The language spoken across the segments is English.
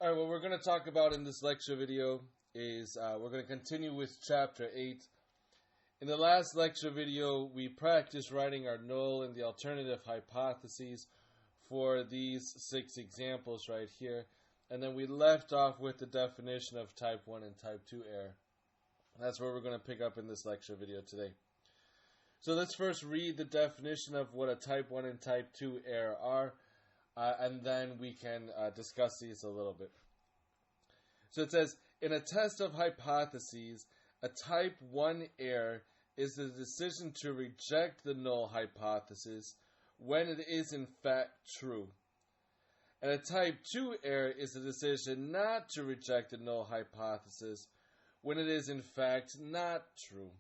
Alright, what we're going to talk about in this lecture video is we're going to continue with Chapter 8. In the last lecture video, we practiced writing our null and the alternative hypotheses for these 6 examples right here. And then we left off with the definition of Type 1 and Type 2 error. That's where we're going to pick up in this lecture video today. So let's first read the definition of what a Type 1 and Type 2 error are. And then we can discuss these a little bit. So it says, in a test of hypotheses, a type 1 error is the decision to reject the null hypothesis when it is in fact true. And a type 2 error is the decision not to reject the null hypothesis when it is in fact not true.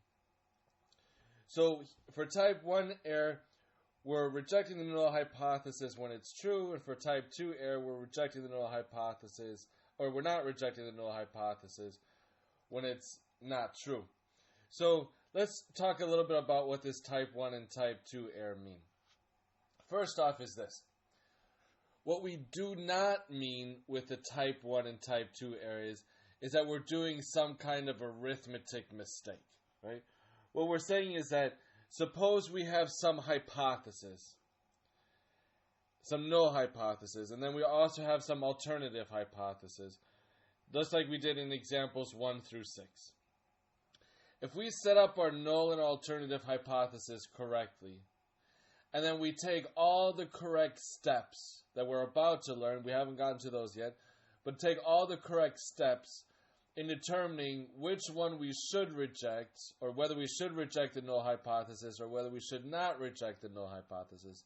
So for type 1 error, we're rejecting the null hypothesis when it's true, and for type 2 error, we're rejecting the null hypothesis, or we're not rejecting the null hypothesis when it's not true. So let's talk a little bit about what this type 1 and type 2 error mean. First off is this. What we do not mean with the type 1 and type 2 errors is that we're doing some kind of arithmetic mistake, right? What we're saying is that suppose we have some hypothesis, some null hypothesis, and then we also have some alternative hypothesis, just like we did in examples 1 through 6. If we set up our null and alternative hypothesis correctly, and then we take all the correct steps that we're about to learn, we haven't gotten to those yet, but take all the correct steps in determining which one we should reject, or whether we should reject the null hypothesis, or whether we should not reject the null hypothesis.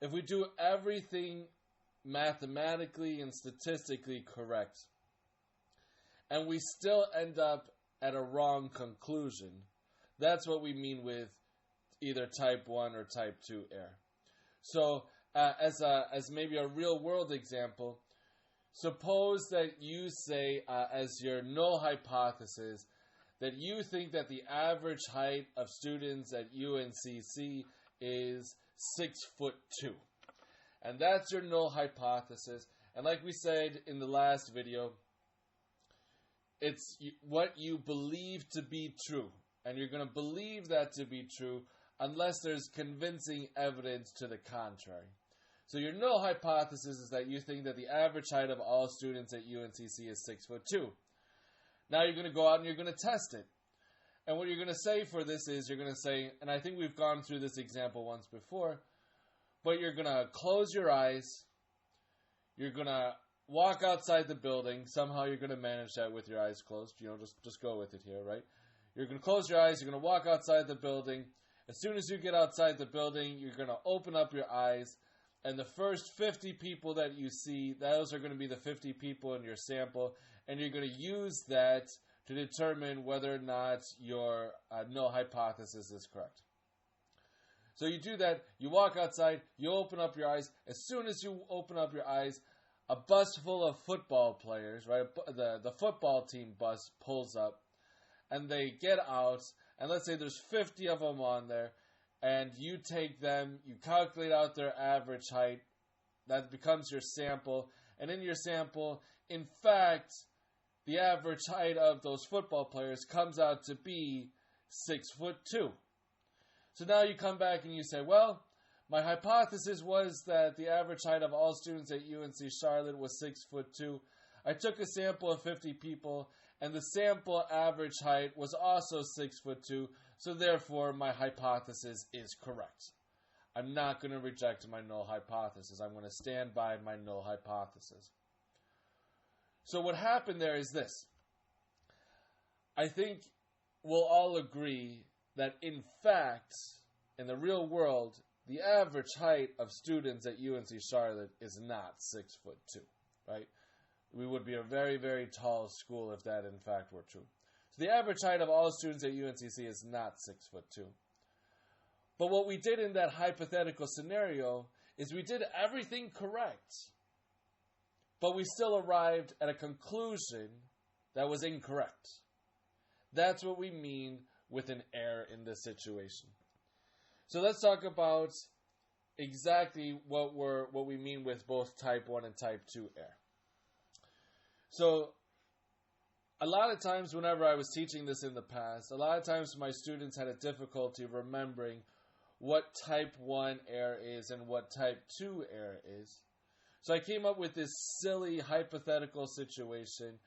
If we do everything mathematically and statistically correct, and we still end up at a wrong conclusion, that's what we mean with either type 1 or type 2 error. So, as maybe a real-world example, suppose that you say, as your null hypothesis, that you think that the average height of students at UNCC is 6'2". And that's your null hypothesis. And like we said in the last video, it's what you believe to be true. And you're going to believe that to be true unless there's convincing evidence to the contrary. So your null hypothesis is that you think that the average height of all students at UNCC is 6'2". Now you're going to go out and you're going to test it. And what you're going to say for this is, you're going to say, and I think we've gone through this example once before, but you're going to close your eyes, you're going to walk outside the building, somehow you're going to manage that with your eyes closed, just go with it here, right? You're going to close your eyes, you're going to walk outside the building. As soon as you get outside the building, you're going to open up your eyes, and the first 50 people that you see, those are going to be the 50 people in your sample, and you're going to use that to determine whether or not your null hypothesis is correct. So you do that, you walk outside, you open up your eyes. As soon as you open up your eyes, a bus full of football players, right? The football team bus pulls up, and they get out, and let's say there's 50 of them on there, and you take them, you calculate out their average height, that becomes your sample, and in your sample, in fact, the average height of those football players comes out to be 6'2". So now you come back and you say, well, my hypothesis was that the average height of all students at UNC Charlotte was 6'2". I took a sample of 50 people, and the sample average height was also 6'2", so therefore my hypothesis is correct. I'm not going to reject my null hypothesis. I'm going to stand by my null hypothesis. So what happened there is this. I think we'll all agree that in fact, in the real world, the average height of students at UNC Charlotte is not 6'2", right? We would be a very, very tall school if that in fact were true. So the average height of all students at UNCC is not 6'2". But what we did in that hypothetical scenario is we did everything correct, but we still arrived at a conclusion that was incorrect. That's what we mean with an error in this situation. So let's talk about exactly what we mean with both type 1 and type 2 error. So a lot of times whenever I was teaching this in the past, a lot of times my students had a difficulty remembering what type 1 error is and what type 2 error is. So I came up with this silly hypothetical situation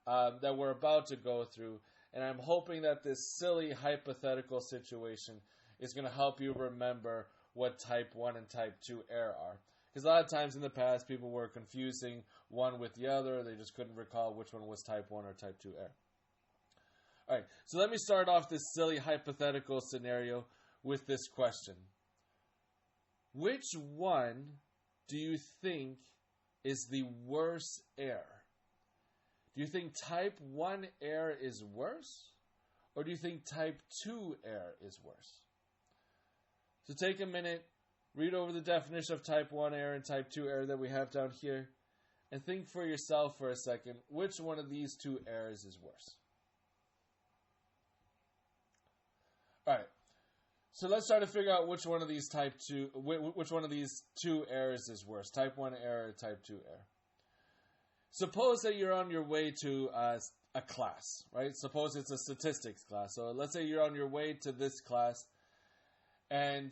that we're about to go through, and I'm hoping that this silly hypothetical situation is going to help you remember what type 1 and type 2 error are. Because a lot of times in the past, people were confusing one with the other. They just couldn't recall which one was type 1 or type 2 error. All right, so let me start off this silly hypothetical scenario with this question. Which one do you think is the worst error? Do you think type 1 error is worse? Or do you think type 2 error is worse? So take a minute, read over the definition of type 1 error and type 2 error that we have down here, and think for yourself for a second, which one of these two errors is worse? Alright, so let's try to figure out which one of these two errors is worse, type 1 error or type 2 error. Suppose that you're on your way to a class, right? Suppose it's a statistics class. So let's say you're on your way to this class, and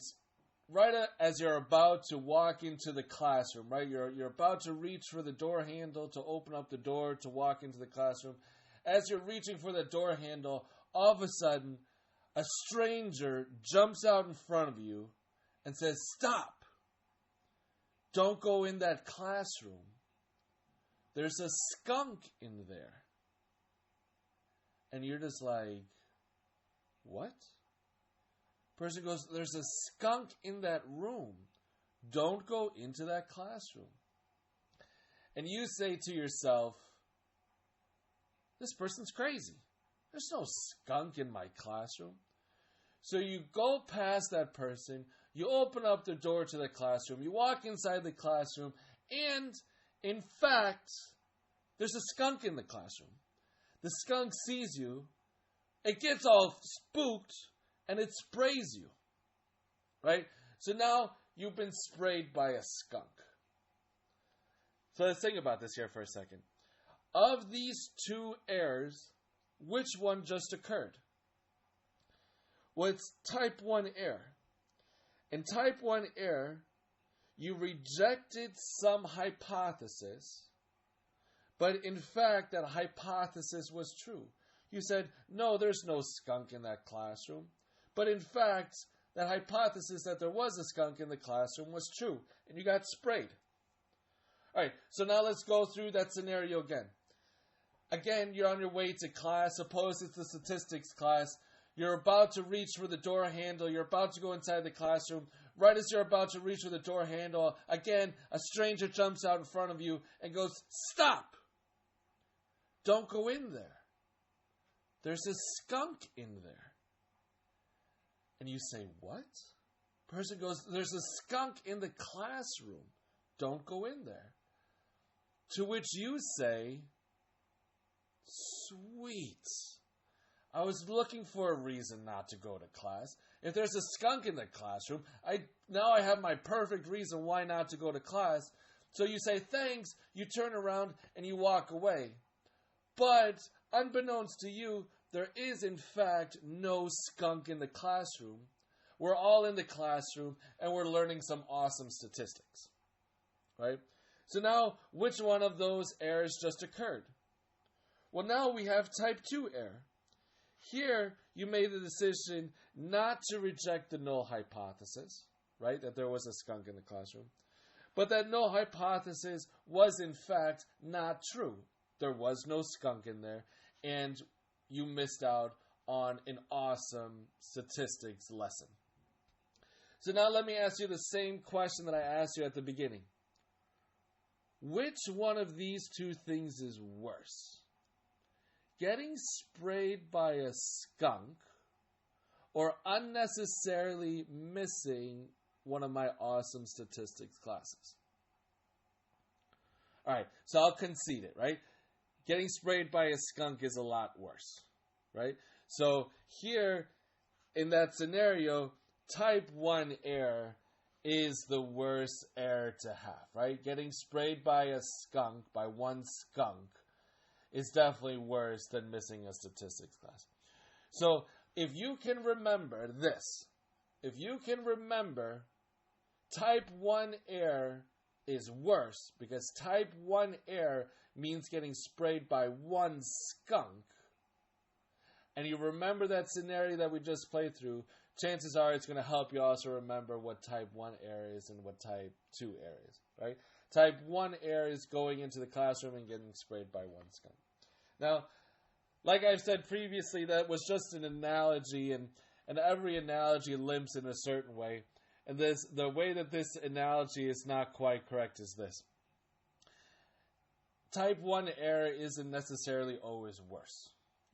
right as you're about to walk into the classroom, right? You're about to reach for the door handle to open up the door to walk into the classroom. As you're reaching for the door handle, all of a sudden, a stranger jumps out in front of you and says, "Stop! Don't go in that classroom. There's a skunk in there." And you're just like, "What?" Person goes, "There's a skunk in that room. Don't go into that classroom." And you say to yourself, "This person's crazy. There's no skunk in my classroom." So you go past that person, you open up the door to the classroom, you walk inside the classroom, and in fact, there's a skunk in the classroom. The skunk sees you, it gets all spooked, and it sprays you. Right? So now you've been sprayed by a skunk. So let's think about this here for a second. Of these two errors, which one just occurred? Well, it's type 1 error. In type 1 error, you rejected some hypothesis, but in fact, that hypothesis was true. You said, "No, there's no skunk in that classroom." But in fact, that hypothesis that there was a skunk in the classroom was true, and you got sprayed. All right, so now let's go through that scenario again. Again, you're on your way to class. Suppose it's a statistics class. You're about to reach for the door handle. You're about to go inside the classroom. Right as you're about to reach for the door handle, again, a stranger jumps out in front of you and goes, "Stop! Don't go in there. There's a skunk in there." And you say, "What?" Person goes, "There's a skunk in the classroom. Don't go in there." To which you say, "Sweet. I was looking for a reason not to go to class. If there's a skunk in the classroom, now I have my perfect reason why not to go to class." So you say, "Thanks," you turn around and you walk away. But unbeknownst to you, there is in fact no skunk in the classroom. We're all in the classroom and we're learning some awesome statistics. Right? So now, which one of those errors just occurred? Well, now we have type 2 error. Here, you made the decision not to reject the null hypothesis, right, that there was a skunk in the classroom, but that null hypothesis was in fact not true. There was no skunk in there, and you missed out on an awesome statistics lesson. So now let me ask you the same question that I asked you at the beginning. Which one of these two things is worse? Getting sprayed by a skunk, or unnecessarily missing one of my awesome statistics classes? Alright, so I'll concede it, right? Getting sprayed by a skunk is a lot worse, right? So here, in that scenario, type 1 error is the worst error to have, right? Getting sprayed by a skunk, by one skunk, is definitely worse than missing a statistics class. So if you can remember this, if you can remember type 1 error is worse because type 1 error means getting sprayed by one skunk, and you remember that scenario that we just played through, chances are it's going to help you also remember what type 1 error is and what type 2 error is, right? Type 1 error is going into the classroom and getting sprayed by one skunk. Now, like I've said previously, that was just an analogy, and every analogy limps in a certain way. And the way that this analogy is not quite correct is this. Type 1 error isn't necessarily always worse,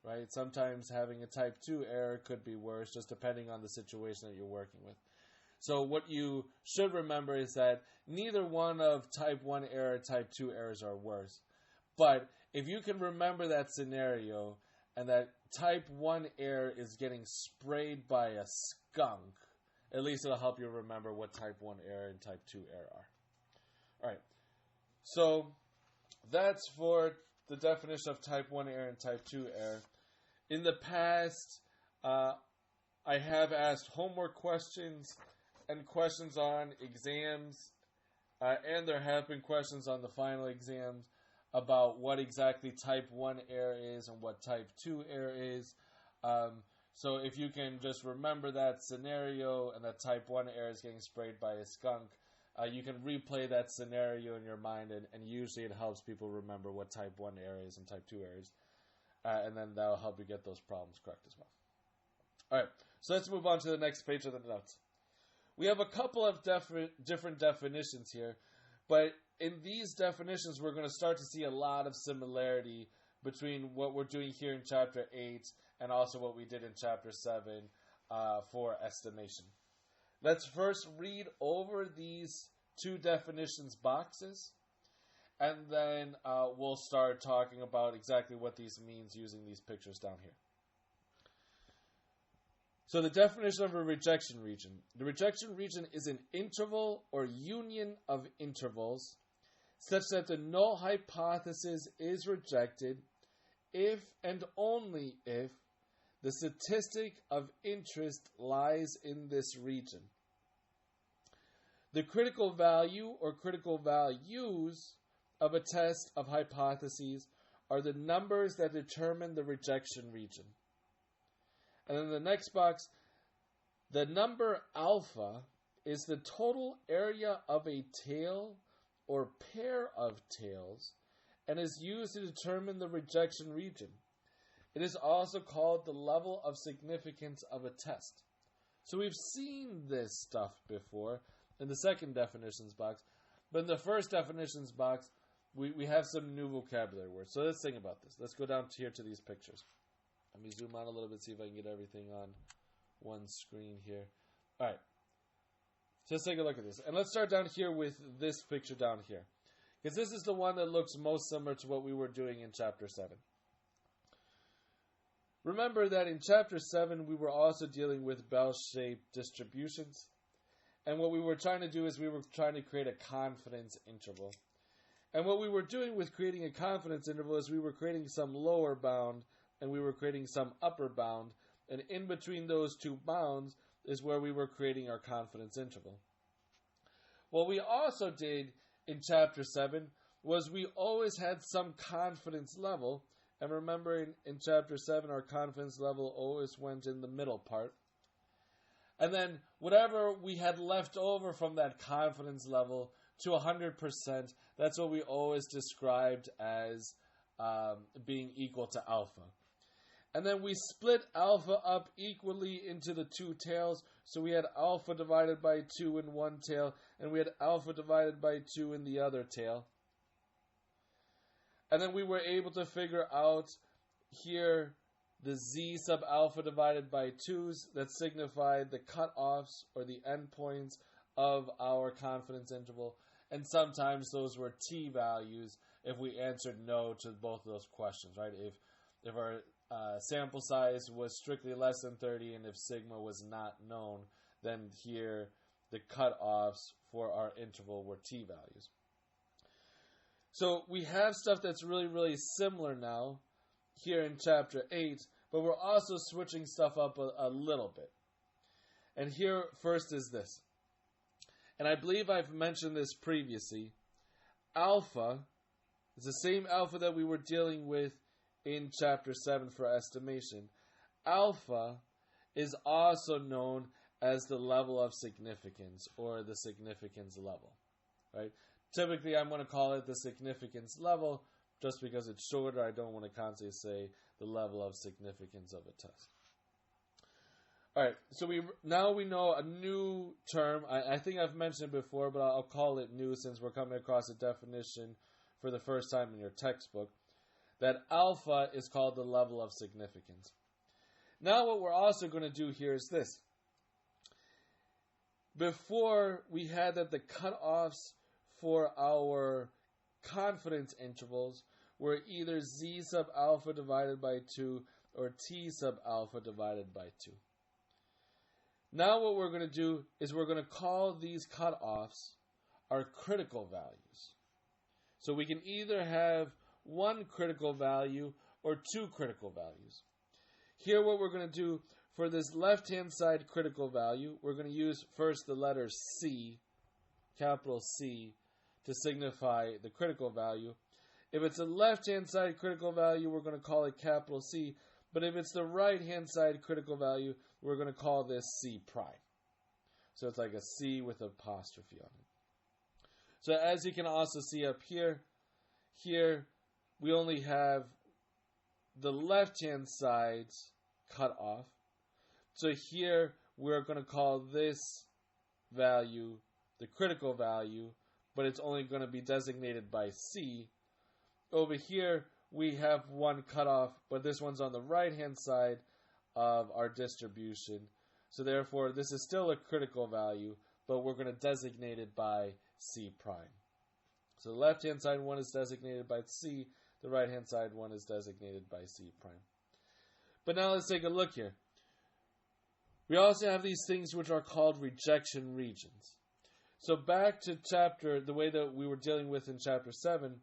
right? Sometimes having a type 2 error could be worse, just depending on the situation that you're working with. So what you should remember is that neither one of type 1 error, type 2 errors are worse. But if you can remember that scenario and that type 1 error is getting sprayed by a skunk, at least it'll help you remember what type 1 error and type 2 error are. Alright, so that's for the definition of type 1 error and type 2 error. In the past, I have asked homework questions and questions on exams, and there have been questions on the final exams about what exactly type 1 error is and what type 2 error is. So if you can just remember that scenario and that type 1 error is getting sprayed by a skunk, you can replay that scenario in your mind, and usually it helps people remember what type 1 error is and type 2 error is. And then that'll help you get those problems correct as well. Alright, so let's move on to the next page of the notes. We have a couple of different definitions here, but in these definitions we're going to start to see a lot of similarity between what we're doing here in Chapter 8 and also what we did in Chapter 7 for estimation. Let's first read over these two definitions boxes, and then we'll start talking about exactly what these means using these pictures down here. So the definition of a rejection region. The rejection region is an interval or union of intervals such that the null hypothesis is rejected if and only if the statistic of interest lies in this region. The critical value or critical values of a test of hypotheses are the numbers that determine the rejection region. And in the next box, the number alpha is the total area of a tail or pair of tails and is used to determine the rejection region. It is also called the level of significance of a test. So we've seen this stuff before in the second definitions box, but in the first definitions box, we have some new vocabulary words. So let's think about this. Let's go down here to these pictures. Let me zoom out a little bit, see if I can get everything on one screen here. Alright, so let's take a look at this. And let's start down here with this picture down here, because this is the one that looks most similar to what we were doing in Chapter 7. Remember that in Chapter 7, we were also dealing with bell-shaped distributions. And what we were trying to do is we were trying to create a confidence interval. And what we were doing with creating a confidence interval is we were creating some lower bound and we were creating some upper bound. And in between those two bounds is where we were creating our confidence interval. What we also did in Chapter 7 was we always had some confidence level. And remember in Chapter 7, our confidence level always went in the middle part. And then whatever we had left over from that confidence level to 100%, that's what we always described as being equal to alpha. And then we split alpha up equally into the two tails. So we had alpha divided by 2 in one tail, and we had alpha divided by 2 in the other tail. And then we were able to figure out here the z sub alpha divided by 2's that signified the cutoffs or the endpoints of our confidence interval. And sometimes those were t values if we answered no to both of those questions, right? If our sample size was strictly less than 30 and if sigma was not known, then here the cutoffs for our interval were t values. So we have stuff that's really, really similar now here in chapter 8, but we're also switching stuff up a little bit. And here first is this. And I believe I've mentioned this previously. Alpha is the same alpha that we were dealing with in chapter 7 for estimation. Alpha is also known as the level of significance, or the significance level. Right? Typically, I'm going to call it the significance level just because it's shorter. I don't want to constantly say the level of significance of a test. All right, so now we know a new term. I think I've mentioned it before, but I'll call it new since we're coming across a definition for the first time in your textbook, that alpha is called the level of significance. Now what we're also going to do here is this. Before, we had that the cutoffs for our confidence intervals were either z sub alpha divided by 2 or t sub alpha divided by 2. Now what we're going to do is we're going to call these cutoffs our critical values. So we can either have one critical value or two critical values. Here what we're going to do for this left-hand side critical value, we're going to use first the letter C, capital C, to signify the critical value. If it's a left-hand side critical value, we're going to call it capital C. But if it's the right-hand side critical value, we're going to call this C prime. So it's like a C with an apostrophe on it. So as you can also see up here, we only have the left-hand side's cut off. So here we're going to call this value the critical value, but it's only going to be designated by C. Over here we have one cutoff, but this one's on the right-hand side of our distribution. So therefore, this is still a critical value, but we're going to designate it by C prime. So the left-hand side one is designated by C, the right-hand side one is designated by C prime. But now let's take a look here. We also have these things which are called rejection regions. So back to the way that we were dealing with in chapter 7,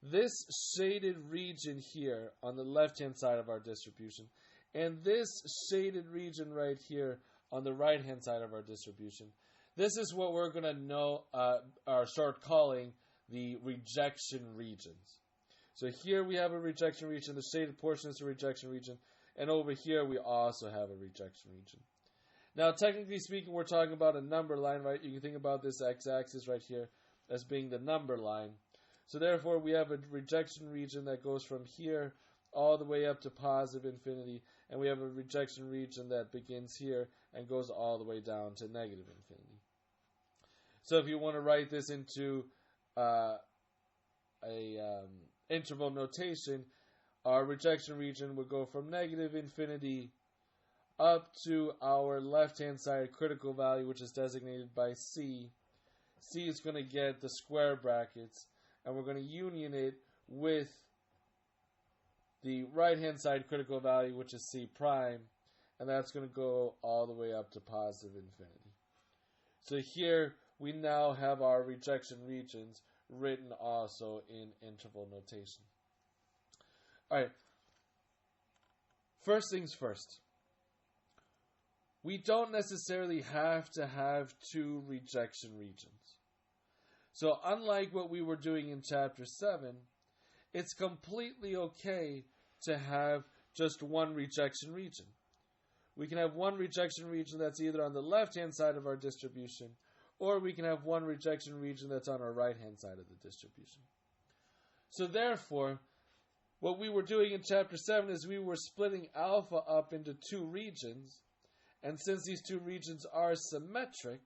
this shaded region here on the left-hand side of our distribution, and this shaded region right here on the right-hand side of our distribution, this is what we're going to know, or start calling the rejection regions. So here we have a rejection region, the shaded portion is a rejection region, and over here we also have a rejection region. Now, technically speaking, we're talking about a number line, right? You can think about this x-axis right here as being the number line. So therefore, we have a rejection region that goes from here all the way up to positive infinity, and we have a rejection region that begins here and goes all the way down to negative infinity. So if you want to write this into interval notation, our rejection region would go from negative infinity up to our left-hand side critical value, which is designated by C. C is going to get the square brackets, and we're going to union it with the right-hand side critical value, which is C prime, and that's going to go all the way up to positive infinity. So here we now have our rejection regions written also in interval notation. All right. First things first. We don't necessarily have to have two rejection regions. So unlike what we were doing in chapter 7, it's completely okay to have just one rejection region. We can have one rejection region that's either on the left-hand side of our distribution, or we can have one rejection region that's on our right-hand side of the distribution. So therefore, what we were doing in chapter 7 is we were splitting alpha up into two regions, and since these two regions are symmetric,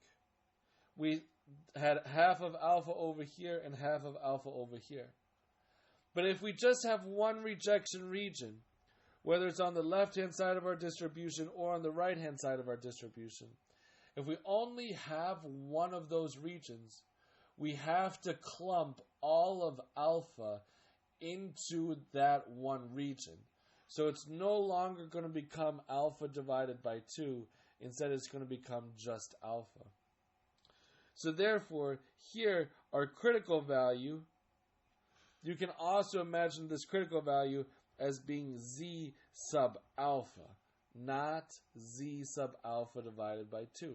we had half of alpha over here and half of alpha over here. But if we just have one rejection region, whether it's on the left-hand side of our distribution or on the right-hand side of our distribution, if we only have one of those regions, we have to clump all of alpha into that one region. So it's no longer going to become alpha divided by 2. Instead, it's going to become just alpha. So therefore, here, our critical value you can also imagine this critical value as being z sub alpha, not z sub alpha divided by 2.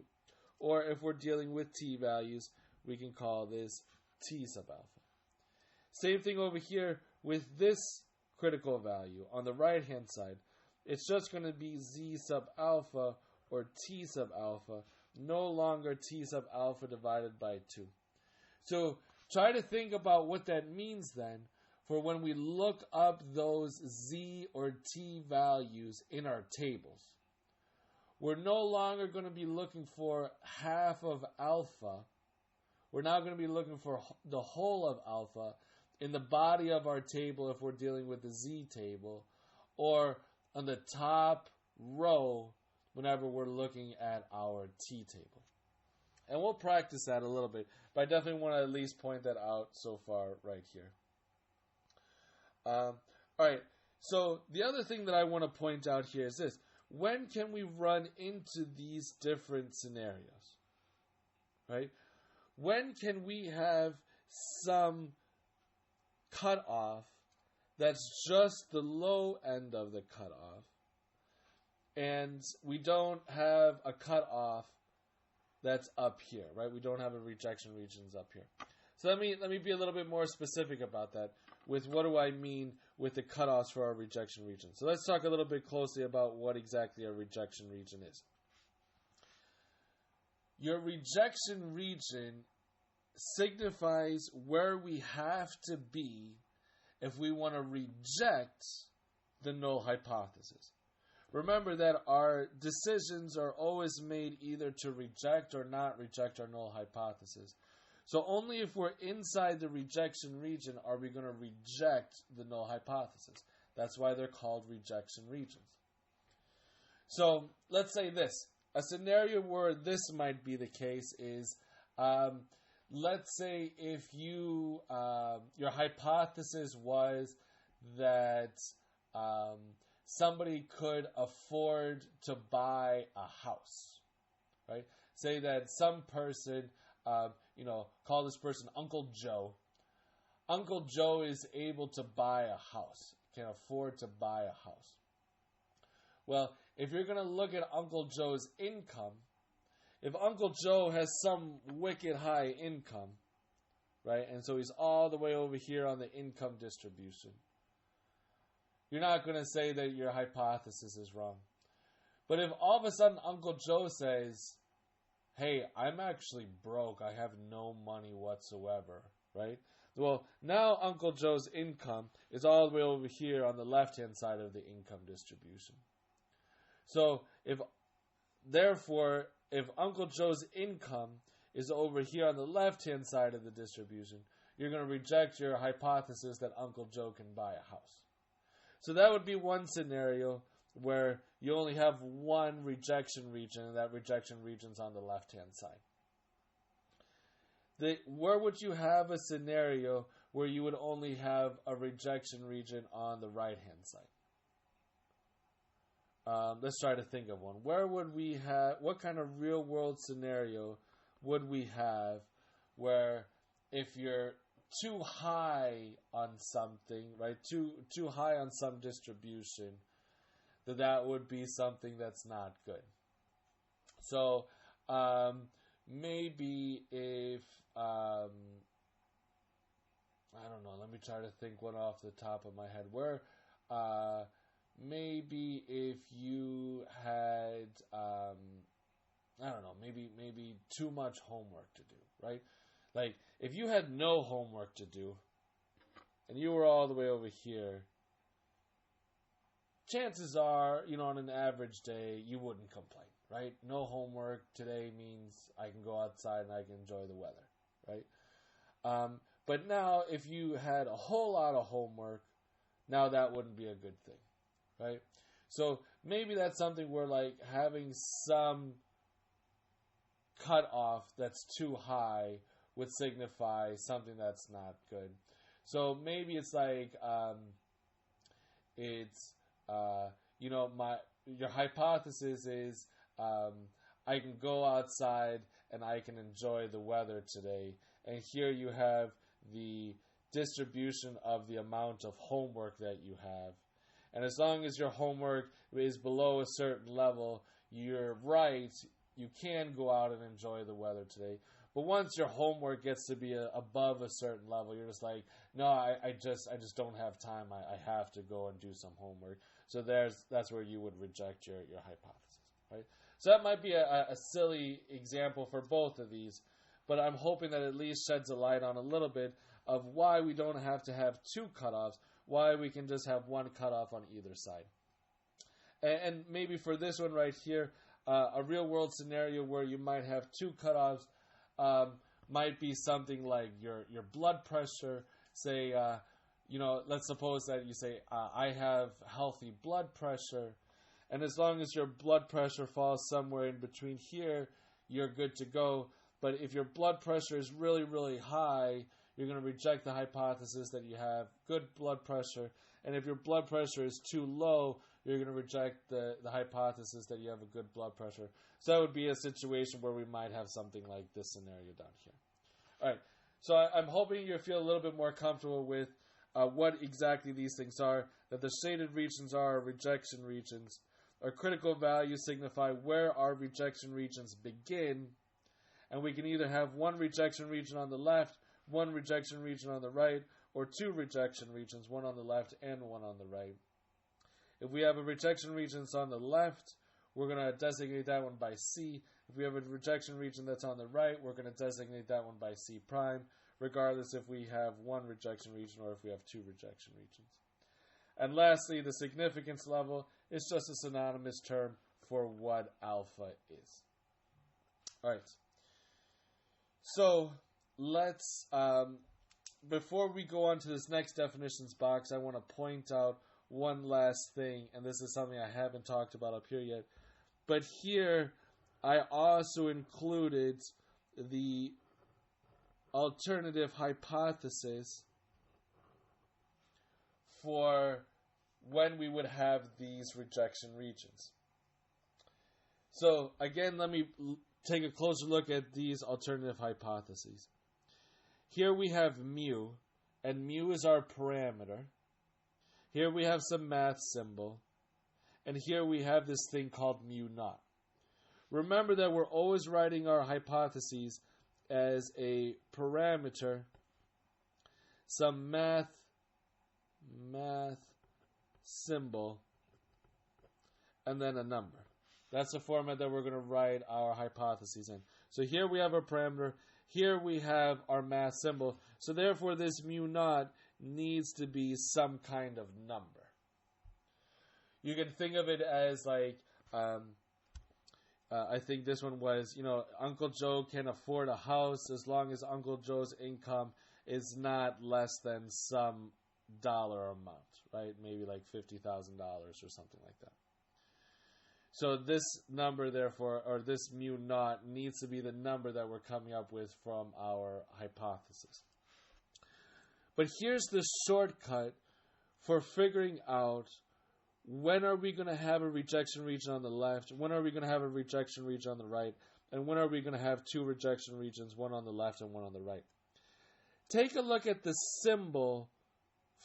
Or if we're dealing with t values, we can call this t sub alpha. Same thing over here with this critical value. On the right-hand side, it's just going to be z sub alpha or t sub alpha, no longer t sub alpha divided by 2. So try to think about what that means then for when we look up those z or t values in our tables. We're no longer going to be looking for half of alpha. We're now going to be looking for the whole of alpha in the body of our table if we're dealing with the z table, or on the top row whenever we're looking at our t table. And we'll practice that a little bit, but I definitely want to at least point that out so far right here. All right, so the other thing that I want to point out here is this. When can we run into these different scenarios? Right? When can we have some cutoff that's just the low end of the cutoff, and we don't have a cutoff that's up here, right? We don't have a rejection regions up here. So let me be a little bit more specific about that with what do I mean with the cutoffs for our rejection region. So let's talk a little bit closely about what exactly a rejection region is. Your rejection region signifies where we have to be if we want to reject the null hypothesis. Remember that our decisions are always made either to reject or not reject our null hypothesis. So only if we're inside the rejection region are we going to reject the null hypothesis. That's why they're called rejection regions. So let's say this. A scenario where this might be the case is, let's say if you your hypothesis was that somebody could afford to buy a house, right? Say that some person, call this person Uncle Joe. Uncle Joe is able to buy a house, can afford to buy a house. Well, if you're going to look at Uncle Joe's income, if Uncle Joe has some wicked high income, right, and so he's all the way over here on the income distribution, you're not going to say that your hypothesis is wrong. But if all of a sudden Uncle Joe says, hey, I'm actually broke, I have no money whatsoever, right? Well, now Uncle Joe's income is all the way over here on the left-hand side of the income distribution. So, if Uncle Joe's income is over here on the left-hand side of the distribution, you're going to reject your hypothesis that Uncle Joe can buy a house. So that would be one scenario where you only have one rejection region, and that rejection region's on the left-hand side. Where would you have a scenario where you would only have a rejection region on the right-hand side? Let's try to think of one. Where would we have, what kind of real-world scenario would we have where if you're too high on something, right, too high on some distribution, that would be something that's not good. So, maybe if, I don't know, let me try to think one off the top of my head. Where, maybe if you had, I don't know, maybe too much homework to do, right? Like, if you had no homework to do, and you were all the way over here, chances are, on an average day, you wouldn't complain, right? No homework today means I can go outside and I can enjoy the weather, right? But now, if you had a whole lot of homework, now that wouldn't be a good thing, right? So maybe that's something where, like, having some cutoff that's too high would signify something that's not good. So maybe it's like, your hypothesis is, I can go outside and I can enjoy the weather today. And here you have the distribution of the amount of homework that you have. And as long as your homework is below a certain level, you're right, you can go out and enjoy the weather today. But once your homework gets to be above a certain level, you're just like, no, I just don't have time. I have to go and do some homework. So that's where you would reject your hypothesis, right? So that might be a silly example for both of these, but I'm hoping that at least sheds a light on a little bit of why we don't have to have two cutoffs, why we can just have one cutoff on either side. And maybe for this one right here, a real world scenario where you might have two cutoffs might be something like your blood pressure. Say, let's suppose that you say, I have healthy blood pressure, and as long as your blood pressure falls somewhere in between here, you're good to go. But if your blood pressure is really, really high, you're going to reject the hypothesis that you have good blood pressure. And if your blood pressure is too low, you're going to reject the hypothesis that you have a good blood pressure. So that would be a situation where we might have something like this scenario down here. All right, so I'm hoping you feel a little bit more comfortable with what exactly these things are, that the shaded regions are rejection regions. Our critical values signify where our rejection regions begin, and we can either have one rejection region on the left, one rejection region on the right, or two rejection regions, one on the left and one on the right. If we have a rejection region that's on the left, we're going to designate that one by C. If we have a rejection region that's on the right, we're going to designate that one by C prime, regardless if we have one rejection region or if we have two rejection regions. And lastly, the significance level is just a synonymous term for what alpha is. All right. So let's, before we go on to this next definitions box, I want to point out one last thing, and this is something I haven't talked about up here yet. But here, I also included the alternative hypothesis for when we would have these rejection regions. So again, let me take a closer look at these alternative hypotheses. Here we have mu, and mu is our parameter. Here we have some math symbol, and here we have this thing called mu naught. Remember that we're always writing our hypotheses as a parameter, some math symbol, and then a number. That's the format that we're going to write our hypotheses in. So here we have our parameter, here we have our math symbol. So therefore this mu naught needs to be some kind of number. You can think of it as like, I think this one was, Uncle Joe can afford a house as long as Uncle Joe's income is not less than some dollar amount, right? Maybe like $50,000 or something like that. So this number, therefore, or this mu naught needs to be the number that we're coming up with from our hypothesis. But here's the shortcut for figuring out when are we going to have a rejection region on the left, when are we going to have a rejection region on the right, and when are we going to have two rejection regions, one on the left and one on the right. Take a look at the symbol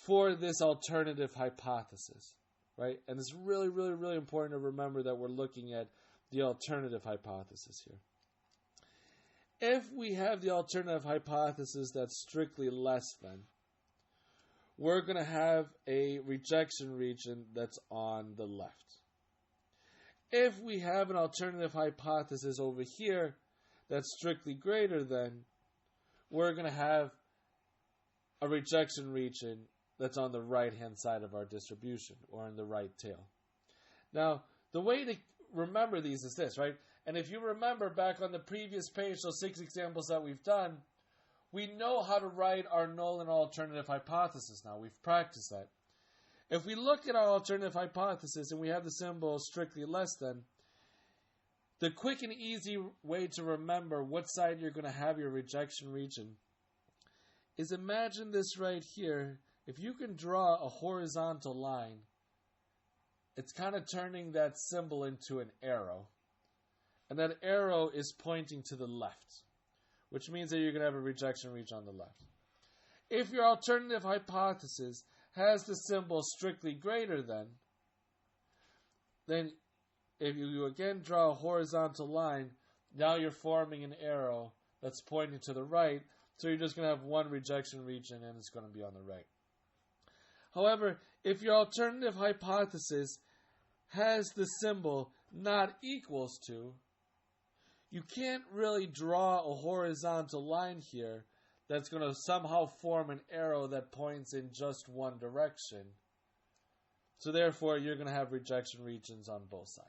for this alternative hypothesis, right? And it's really, really, really important to remember that we're looking at the alternative hypothesis here. If we have the alternative hypothesis that's strictly less than, we're going to have a rejection region that's on the left. If we have an alternative hypothesis over here that's strictly greater than, we're going to have a rejection region that's on the right-hand side of our distribution, or in the right tail. Now, the way to remember these is this, right? And if you remember back on the previous page, those 6 examples that we've done, we know how to write our null and alternative hypothesis now. We've practiced that. If we look at our alternative hypothesis and we have the symbol strictly less than, the quick and easy way to remember what side you're going to have your rejection region is imagine this right here. If you can draw a horizontal line, it's kind of turning that symbol into an arrow. And that arrow is pointing to the left, which means that you're going to have a rejection region on the left. if your alternative hypothesis has the symbol strictly greater than, then if you again draw a horizontal line, now you're forming an arrow that's pointing to the right, so you're just going to have one rejection region and it's going to be on the right. However, if your alternative hypothesis has the symbol not equals to, you can't really draw a horizontal line here that's going to somehow form an arrow that points in just one direction. So therefore, you're going to have rejection regions on both sides.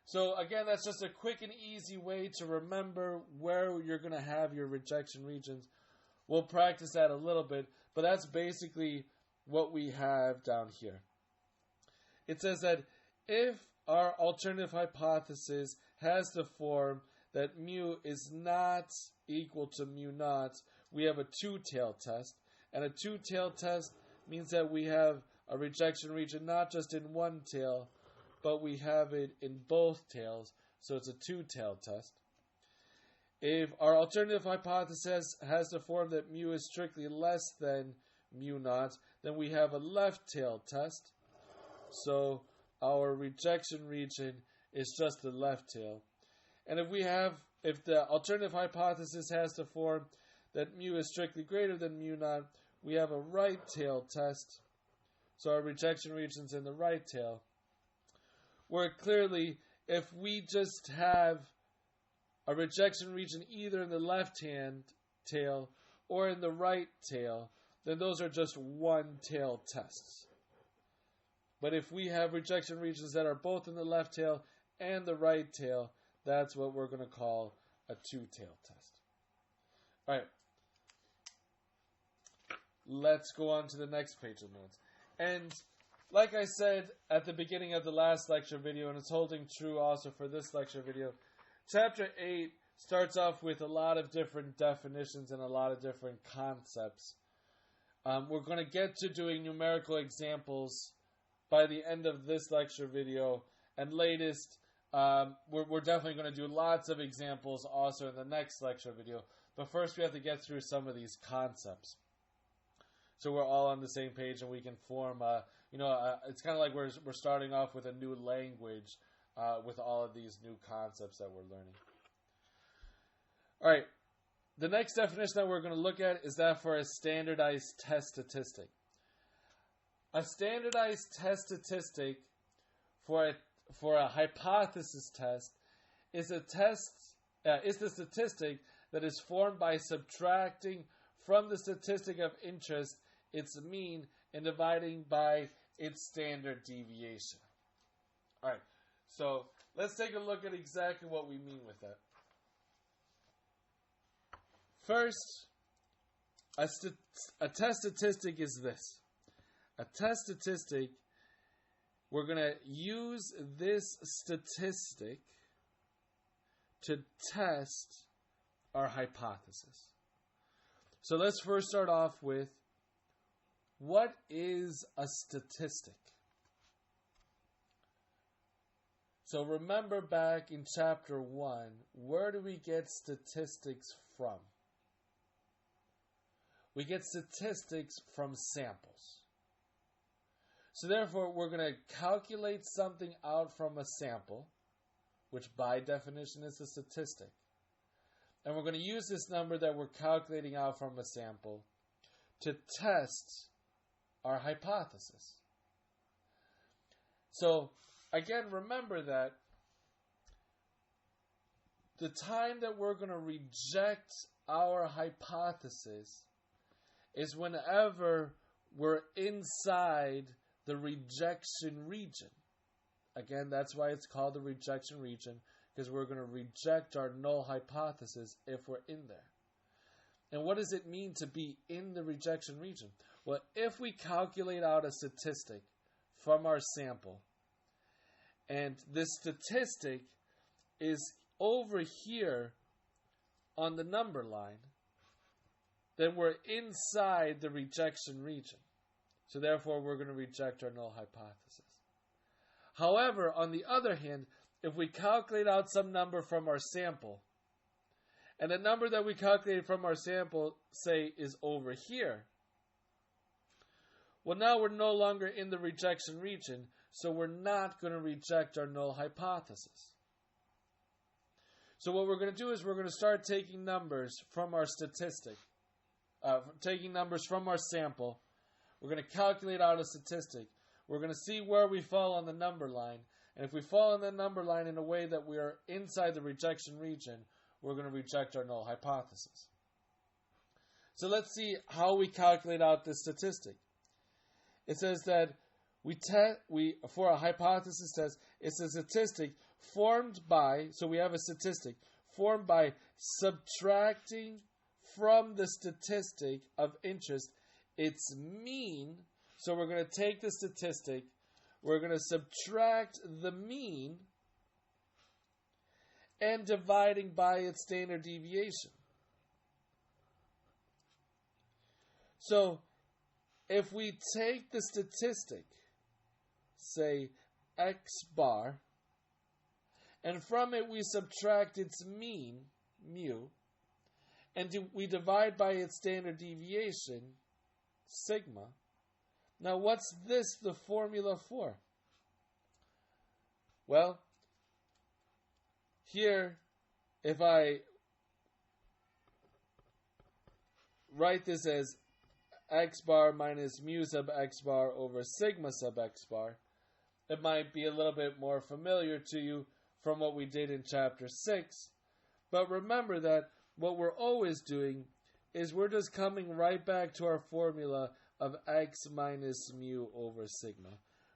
So again, that's just a quick and easy way to remember where you're going to have your rejection regions. We'll practice that a little bit, but that's basically what we have down here. It says that if our alternative hypothesis has the form that mu is not equal to mu naught, we have a two-tailed test. And a two-tailed test means that we have a rejection region not just in one tail, but we have it in both tails, so it's a two-tailed test. If our alternative hypothesis has the form that mu is strictly less than mu naught, then we have a left-tailed test. So our rejection region is just the left tail. And if the alternative hypothesis has the form that mu is strictly greater than mu naught, we have a right-tailed test. So our rejection region's in the right tail. Where clearly, if we just have a rejection region either in the left-hand tail or in the right tail, then those are just one-tailed tests. But if we have rejection regions that are both in the left tail and the right tail, that's what we're going to call a two-tailed test. All right. Let's go on to the next page of notes. And like I said at the beginning of the last lecture video, and it's holding true also for this lecture video, Chapter 8 starts off with a lot of different definitions and a lot of different concepts. We're going to get to doing numerical examples by the end of this lecture video, and latest, we're definitely going to do lots of examples also in the next lecture video. But first we have to get through some of these concepts, so we're all on the same page and we can form it's kind of like we're starting off with a new language with all of these new concepts that we're learning. All right, the next definition that we're going to look at is that for a standardized test statistic. A standardized test statistic for a hypothesis test is the statistic that is formed by subtracting from the statistic of interest its mean and dividing by its standard deviation. All right, so let's take a look at exactly what we mean with that. First, a test statistic is this. A test statistic, we're going to use this statistic to test our hypothesis. So let's first start off with, what is a statistic? So remember back in chapter 1, where do we get statistics from? We get statistics from samples. So therefore, we're going to calculate something out from a sample, which by definition is a statistic. And we're going to use this number that we're calculating out from a sample to test our hypothesis. So, again, remember that the time that we're going to reject our hypothesis is whenever we're inside the rejection region. Again, that's why it's called the rejection region, because we're going to reject our null hypothesis if we're in there. And what does it mean to be in the rejection region? Well, if we calculate out a statistic from our sample, and this statistic is over here on the number line, then we're inside the rejection region. So therefore, we're going to reject our null hypothesis. However, on the other hand, if we calculate out some number from our sample, And the number that we calculated from our sample, say, is over here. Well, now we're no longer in the rejection region, so we're not going to reject our null hypothesis. So what we're going to do is we're going to start taking numbers from our statistic, taking numbers from our sample. We're going to calculate out a statistic. We're going to see where we fall on the number line. And if we fall on the number line in a way that we are inside the rejection region, we're going to reject our null hypothesis. So let's see how we calculate out this statistic. It says that for a hypothesis test, it's a statistic formed by, so we have a statistic formed by subtracting from the statistic of interest its mean. So we're going to take the statistic, we're going to subtract the mean, and dividing by its standard deviation. So if we take the statistic, say x bar, and from it we subtract its mean, mu, and we divide by its standard deviation, sigma. Now what's this the formula for? Well, here, if I write this as x bar minus mu sub x bar over sigma sub x bar, it might be a little bit more familiar to you from what we did in chapter 6. But remember that what we're always doing is we're just coming right back to our formula of x minus mu over sigma,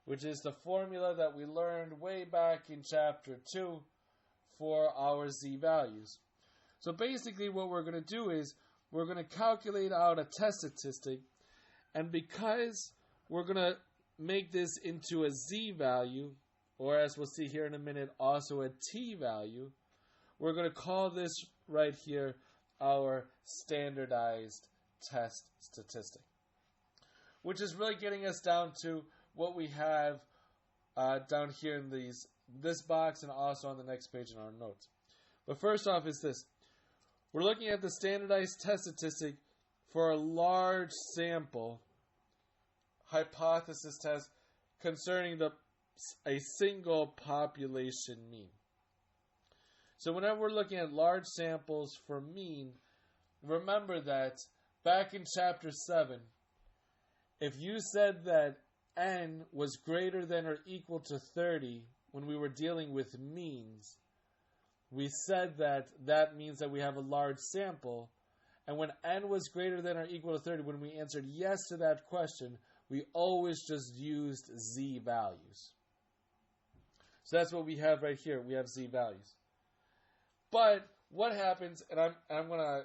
which is the formula that we learned way back in chapter 2 for our z values. So basically what we're going to do is we're going to calculate out a test statistic, and because we're going to make this into a z value, or as we'll see here in a minute, also a t value, we're going to call this right here our standardized test statistic, which is really getting us down to what we have down here in this box and also on the next page in our notes. But first off is this. We're looking at the standardized test statistic for a large sample hypothesis test concerning a single population mean. So whenever we're looking at large samples for mean, remember that back in chapter 7, if you said that n was greater than or equal to 30 when we were dealing with means, we said that that means that we have a large sample. And when n was greater than or equal to 30, when we answered yes to that question, we always just used z values. So that's what we have right here. We have z values. But what happens, and I'm going to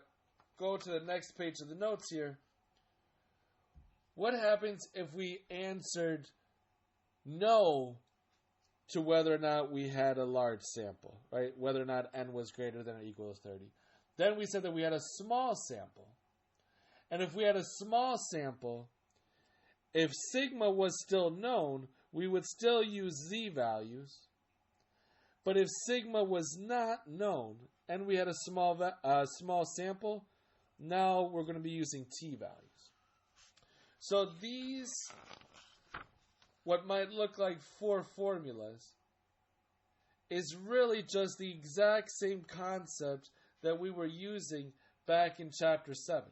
go to the next page of the notes here. What happens if we answered no to whether or not we had a large sample, right? Whether or not n was greater than or equal to 30. Then we said that we had a small sample. And if we had a small sample, if sigma was still known, we would still use z values. But if sigma was not known and we had a small sample, now we're going to be using t values. So these, what might look like 4 formulas, is really just the exact same concept that we were using back in chapter 7.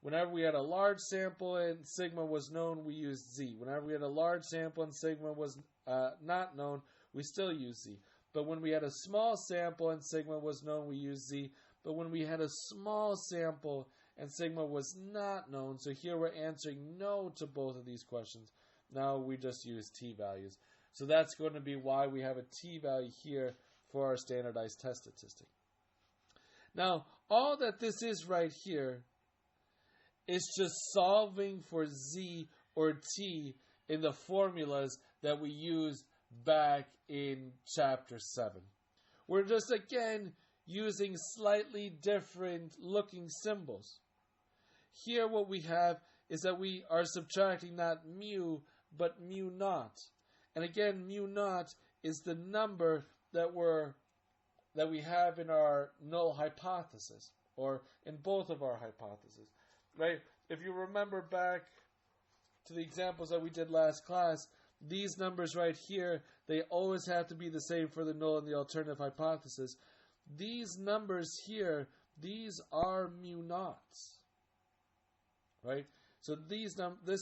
Whenever we had a large sample and sigma was known, we used z. Whenever we had a large sample and sigma was not known, we still use z. But when we had a small sample and sigma was known, we used z. But when we had a small sample and sigma was not known, so here we're answering no to both of these questions, now we just use t values. So that's going to be why we have a t value here for our standardized test statistic. Now, all that this is right here is just solving for z or t in the formulas that we used back in chapter 7. We're just, again, using slightly different looking symbols. Here what we have is that we are subtracting not mu, but mu naught. And again, mu naught is the number that we're that we have in our null hypothesis, or in both of our hypotheses, right? If you remember back to the examples that we did last class, these numbers right here, they always have to be the same for the null and the alternative hypothesis. These numbers here, these are mu naughts, right? So this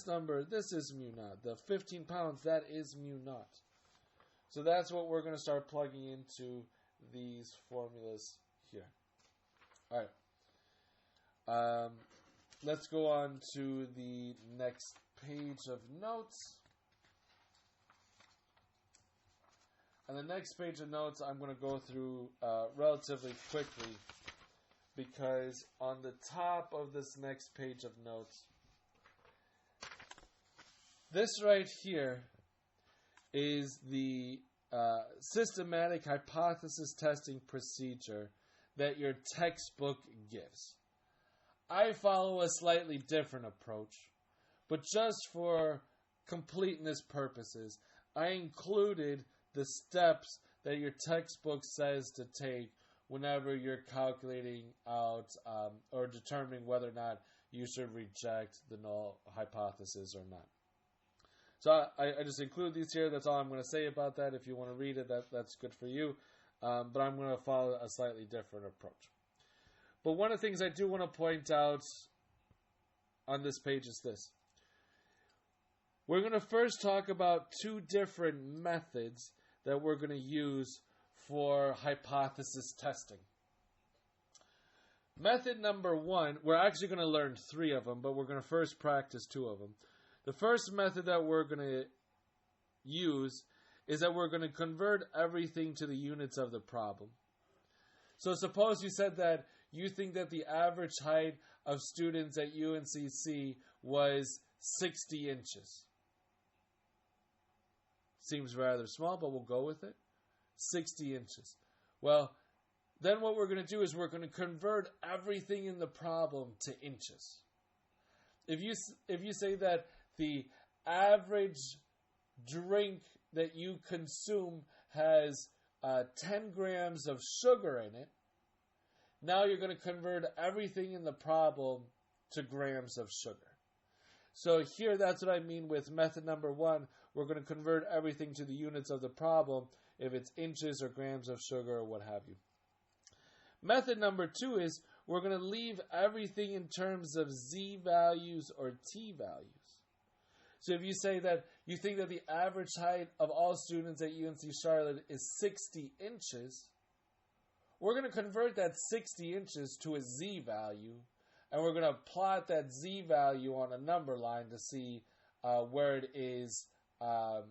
number, this is mu naught. The 15 pounds, that is mu naught. So that's what we're going to start plugging into these formulas here. All right. Let's go on to the next page of notes. And the next page of notes I'm going to go through relatively quickly, because on the top of this next page of notes, this right here is the systematic hypothesis testing procedure that your textbook gives. I follow a slightly different approach, but just for completeness purposes, I included the steps that your textbook says to take whenever you're calculating out or determining whether or not you should reject the null hypothesis or not. So I just include these here. That's all I'm going to say about that. If you want to read it, that's good for you. But I'm going to follow a slightly different approach. But one of the things I do want to point out on this page is this. We're going to first talk about two different methods that we're going to use for hypothesis testing. Method number one, we're actually going to learn 3 of them, but we're going to first practice 2 of them. The first method that we're going to use is that we're going to convert everything to the units of the problem. So suppose you said that you think that the average height of students at UNCC was 60 inches. Seems rather small, but we'll go with it. 60 inches. Well, then what we're going to do is we're going to convert everything in the problem to inches. If you say that the average drink that you consume has 10 grams of sugar in it, now you're going to convert everything in the problem to grams of sugar. So here, that's what I mean with method number one. We're going to convert everything to the units of the problem, if it's inches or grams of sugar or what have you. Method number 2 is we're going to leave everything in terms of z values or t values. So if you say that you think that the average height of all students at UNC Charlotte is 60 inches, we're going to convert that 60 inches to a z value, and we're going to plot that z value on a number line to see where it is on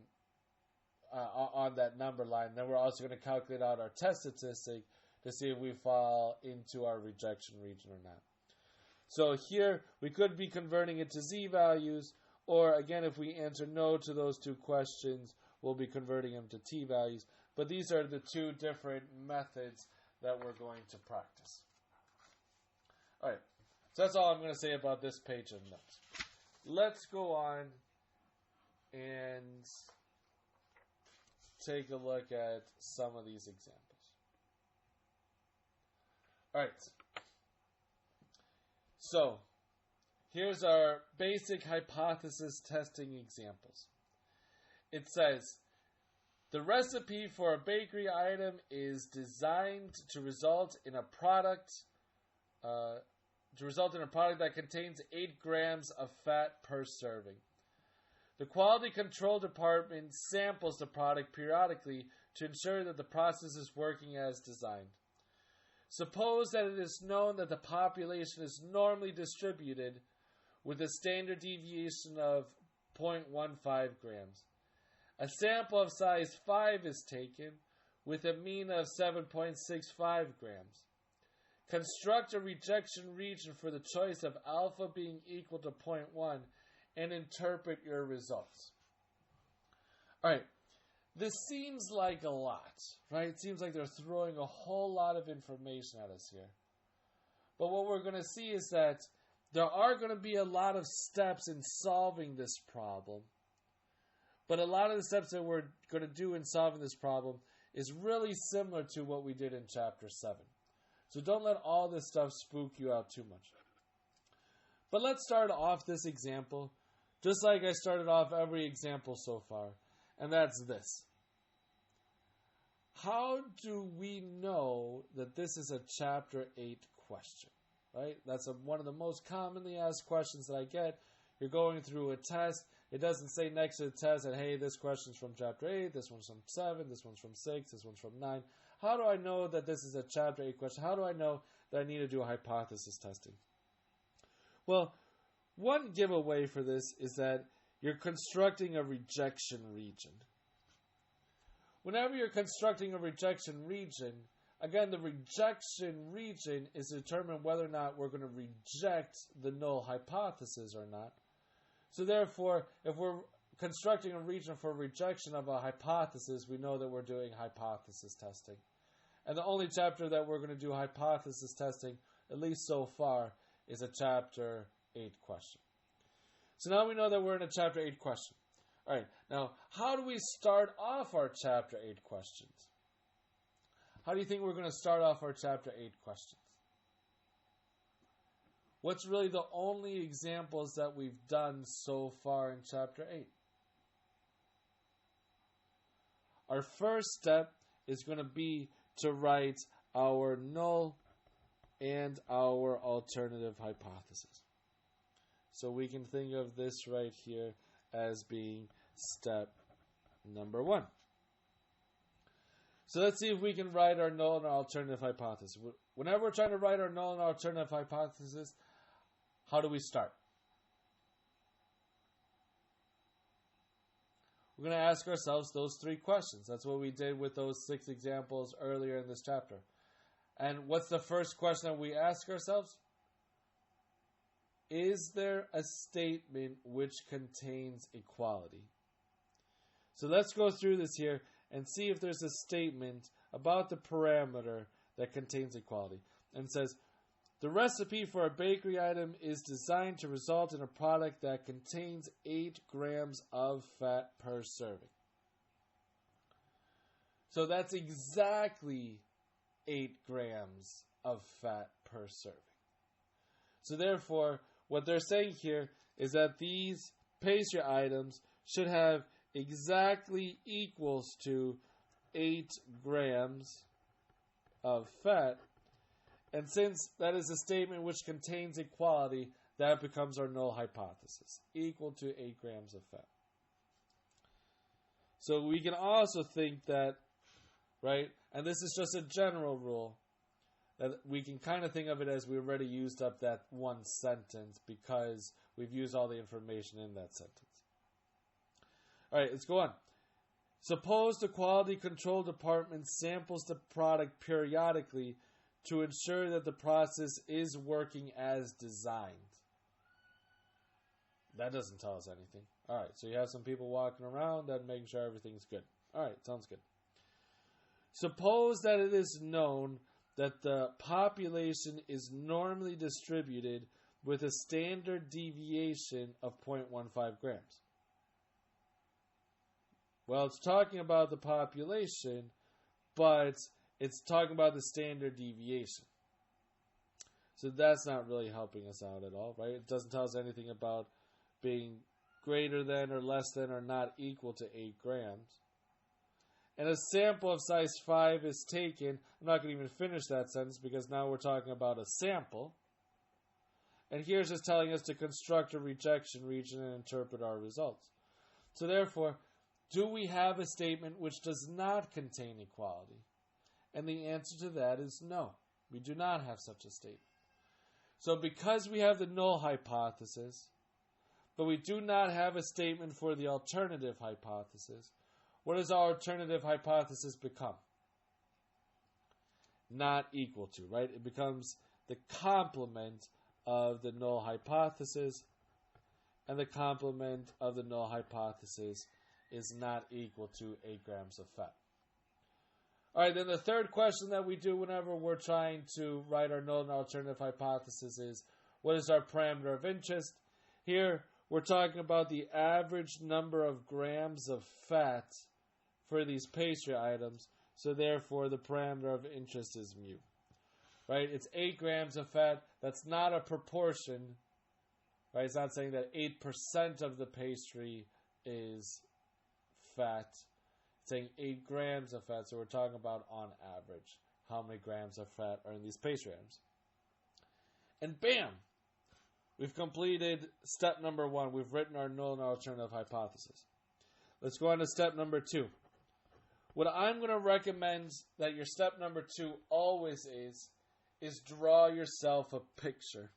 that number line. Then we're also going to calculate out our test statistic to see if we fall into our rejection region or not. So here, we could be converting it to z values, or again, if we answer no to those 2 questions, we'll be converting them to t values. But these are the 2 different methods that we're going to practice. All right, so that's all I'm going to say about this page of notes. Let's go on and take a look at some of these examples. All right, so here's our basic hypothesis testing examples. It says, the recipe for a bakery item is designed to result in a product that contains 8 grams of fat per serving. The quality control department samples the product periodically to ensure that the process is working as designed. Suppose that it is known that the population is normally distributed with a standard deviation of 0.15 grams. A sample of size 5 is taken with a mean of 7.65 grams. Construct a rejection region for the choice of alpha being equal to 0.1 and interpret your results. All right, this seems like a lot, right? It seems like they're throwing a whole lot of information at us here. But what we're going to see is that there are going to be a lot of steps in solving this problem. But a lot of the steps that we're going to do in solving this problem is really similar to what we did in chapter 7. So don't let all this stuff spook you out too much. But let's start off this example, just like I started off every example so far, and that's this. How do we know that this is a chapter 8 question? Right? That's one of the most commonly asked questions that I get. You're going through a test. It doesn't say next to the test that, hey, this question's from chapter 8, this one's from 7, this one's from 6, this one's from 9. How do I know that this is a chapter 8 question? How do I know that I need to do a hypothesis testing? Well, one giveaway for this is that you're constructing a rejection region. Whenever you're constructing a rejection region, again, the rejection region is to determine whether or not we're going to reject the null hypothesis or not. So therefore, if we're constructing a region for rejection of a hypothesis, we know that we're doing hypothesis testing. And the only chapter that we're going to do hypothesis testing, at least so far, is a chapter 8 question. So now we know that we're in a chapter 8 question. All right, now, how do we start off our chapter 8 questions? How do you think we're going to start off our chapter 8 questions? What's really the only examples that we've done so far in chapter 8? Our first step is going to be to write our null and our alternative hypothesis. So we can think of this right here as being step number 1. So let's see if we can write our null and our alternative hypothesis. Whenever we're trying to write our null and alternative hypothesis, how do we start? We're going to ask ourselves those 3 questions. That's what we did with those 6 examples earlier in this chapter. And what's the first question that we ask ourselves? Is there a statement which contains equality? So let's go through this here and see if there's a statement about the parameter that contains equality. And it says, the recipe for a bakery item is designed to result in a product that contains 8 grams of fat per serving. So that's exactly 8 grams of fat per serving. So therefore, what they're saying here is that these pastry items should have exactly equals to 8 grams of fat. And since that is a statement which contains equality, that becomes our null hypothesis, equal to 8 grams of fat. So we can also think that, right, and this is just a general rule, that we can kind of think of it as we already used up that one sentence because we've used all the information in that sentence. All right, let's go on. Suppose the quality control department samples the product periodically to ensure that the process is working as designed. That doesn't tell us anything. All right, so you have some people walking around and making sure everything's good. All right, sounds good. Suppose that it is known that the population is normally distributed with a standard deviation of 0.15 grams. Well, it's talking about the population, but it's talking about the standard deviation. So that's not really helping us out at all, right? It doesn't tell us anything about being greater than or less than or not equal to 8 grams. And a sample of size 5 is taken. I'm not going to even finish that sentence because now we're talking about a sample. And here's just telling us to construct a rejection region and interpret our results. So therefore, do we have a statement which does not contain equality? And the answer to that is no. We do not have such a statement. So because we have the null hypothesis, but we do not have a statement for the alternative hypothesis, what does our alternative hypothesis become? Not equal to, right? It becomes the complement of the null hypothesis, and the complement of the null hypothesis is not equal to 8 grams of fat. All right, then the third question that we do whenever we're trying to write our null and alternative hypothesis is, what is our parameter of interest? Here, we're talking about the average number of grams of fat for these pastry items. so therefore the parameter of interest is mu. Right? It's 8 grams of fat. That's not a proportion. Right? It's not saying that 8% of the pastry is fat. It's saying 8 grams of fat. So we're talking about on average how many grams of fat are in these pastry items. And bam! We've completed step number 1. We've written our null and alternative hypothesis. Let's go on to step number 2. What I'm going to recommend that your step number 2 always is draw yourself a picture.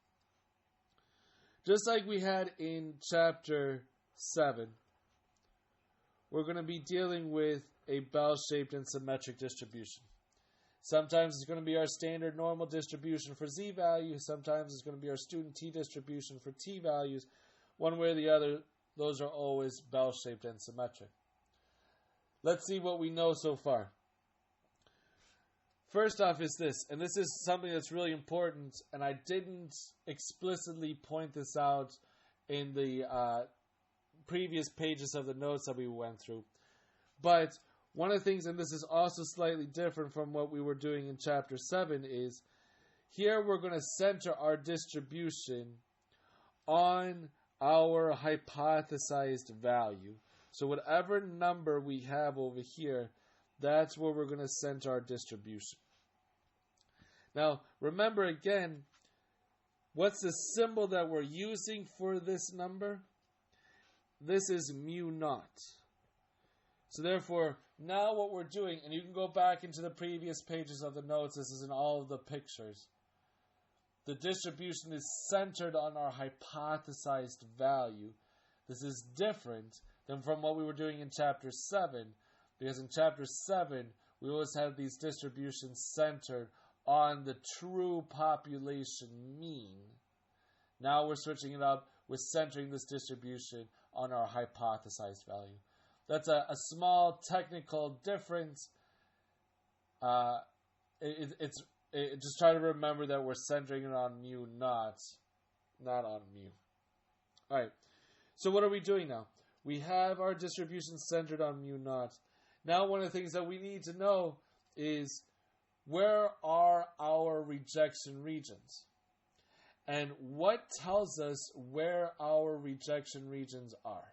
Just like we had in chapter 7, we're going to be dealing with a bell-shaped and symmetric distribution. Sometimes it's going to be our standard normal distribution for z values. Sometimes it's going to be our student t distribution for t values. One way or the other, those are always bell-shaped and symmetric. Let's see what we know so far. First off is this, and this is something that's really important, and I didn't explicitly point this out in the previous pages of the notes that we went through. But one of the things, and this is also slightly different from what we were doing in chapter 7, is here we're going to center our distribution on our hypothesized value. So whatever number we have over here, that's where we're going to center our distribution. Now, remember again, what's the symbol that we're using for this number? This is mu naught. So therefore, now what we're doing, and you can go back into the previous pages of the notes, this is in all of the pictures. The distribution is centered on our hypothesized value. This is different than from what we were doing in chapter 7, because in chapter 7, we always had these distributions centered on the true population mean. Now we're switching it up. We're centering this distribution on our hypothesized value. That's a small technical difference. Just try to remember that we're centering it on mu naught, not on mu. All right. So what are we doing now? We have our distribution centered on mu naught. Now one of the things that we need to know is where are our rejection regions? And what tells us where our rejection regions are?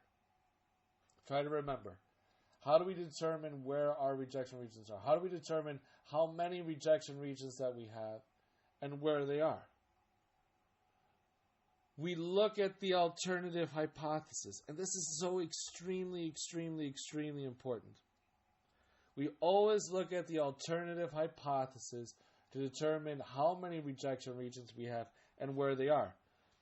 Try to remember. How do we determine where our rejection regions are? How do we determine how many rejection regions that we have and where they are? We look at the alternative hypothesis. And this is so extremely, extremely, extremely important. We always look at the alternative hypothesis to determine how many rejection regions we have and where they are.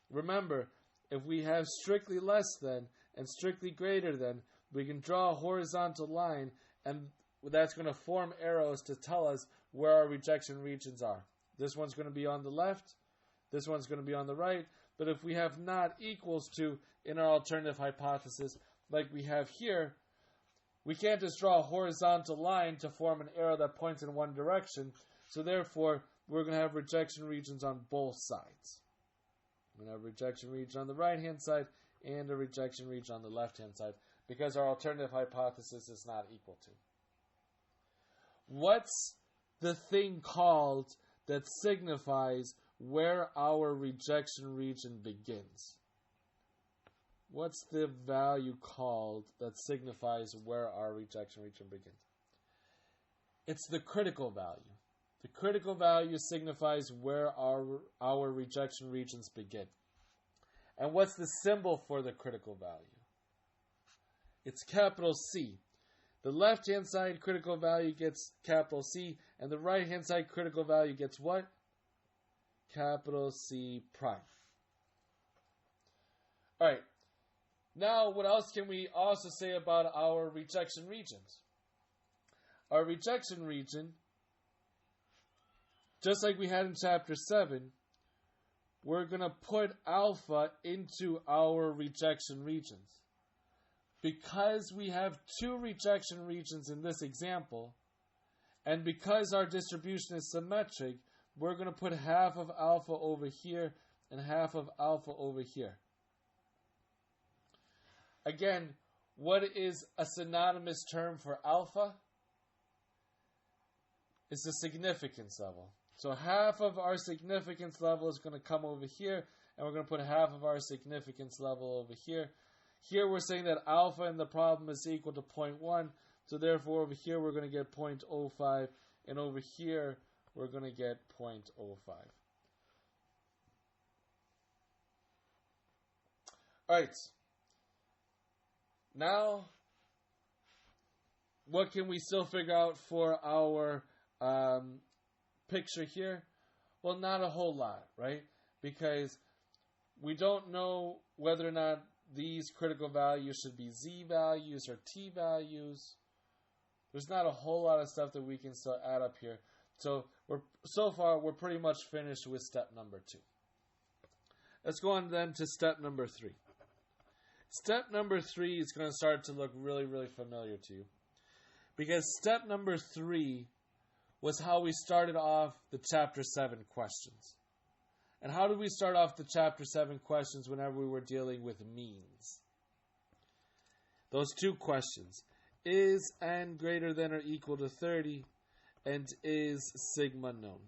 Remember, if we have strictly less than and strictly greater than, we can draw a horizontal line, and that's going to form arrows to tell us where our rejection regions are. This one's going to be on the left, this one's going to be on the right, but if we have not equals to in our alternative hypothesis, like we have here, we can't just draw a horizontal line to form an arrow that points in one direction, so therefore we're going to have rejection regions on both sides. We're going to have a rejection region on the right-hand side and a rejection region on the left-hand side, because our alternative hypothesis is not equal to. What's the thing called that signifies where our rejection region begins? What's the value called that signifies where our rejection region begins? It's the critical value. The critical value signifies where our rejection regions begin. And what's the symbol for the critical value? It's capital C. The left-hand side critical value gets capital C, and the right-hand side critical value gets what? Capital C prime. All right. Now, what else can we also say about our rejection regions? Our rejection region, just like we had in chapter 7, we're going to put alpha into our rejection regions. Because we have 2 rejection regions in this example, and because our distribution is symmetric, we're going to put half of alpha over here and half of alpha over here. Again, what is a synonymous term for alpha? is the significance level. So half of our significance level is going to come over here, and we're going to put half of our significance level over here. Here we're saying that alpha in the problem is equal to 0.1, so therefore over here we're going to get 0.05, and over here we're going to get 0.05. Alright, now what can we still figure out for our picture here? Well, not a whole lot, right? Because we don't know whether or not these critical values should be z values or t values. There's not a whole lot of stuff that we can still add up here. So far we're pretty much finished with step number 2. Let's go on then to step number 3. Step number 3 is going to start to look really, really familiar to you. Because step number 3 was how we started off the Chapter 7 questions. And how did we start off the Chapter 7 questions whenever we were dealing with means? Those two questions. Is n greater than or equal to 30? And is sigma known?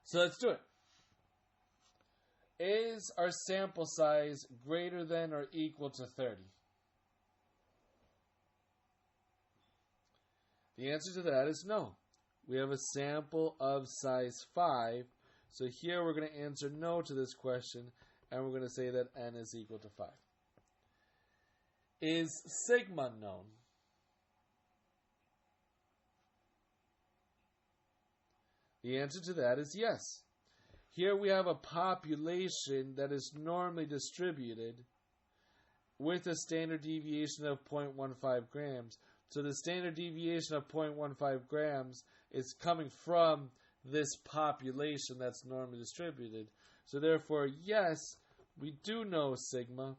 So let's do it. Is our sample size greater than or equal to 30? The answer to that is no. We have a sample of size 5. So here we're going to answer no to this question, and we're going to say that n is equal to 5. Is sigma known? The answer to that is yes. Here we have a population that is normally distributed with a standard deviation of 0.15 grams. So the standard deviation of 0.15 grams is coming from this population that's normally distributed. So therefore, yes, we do know sigma,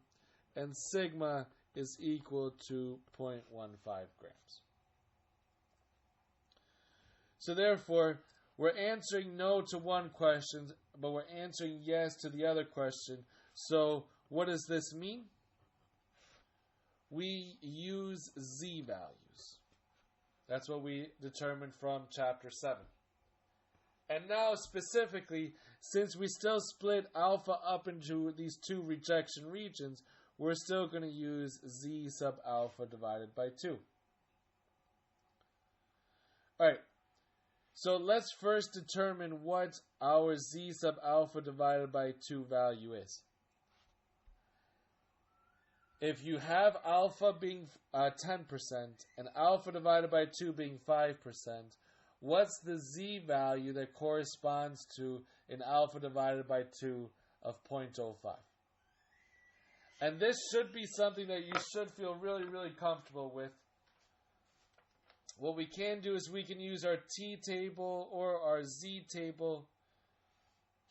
and sigma is equal to 0.15 grams. So therefore, we're answering no to one question, but we're answering yes to the other question. So what does this mean? We use z values. That's what we determined from Chapter 7. And now specifically, since we still split alpha up into these two rejection regions, we're still going to use z sub alpha divided by 2. Alright. So let's first determine what our z sub alpha divided by 2 value is. If you have alpha being 10% and alpha divided by 2 being 5%, what's the z value that corresponds to an alpha divided by 2 of 0.05? And this should be something that you should feel really, really comfortable with. What we can do is we can use our t table or our z table.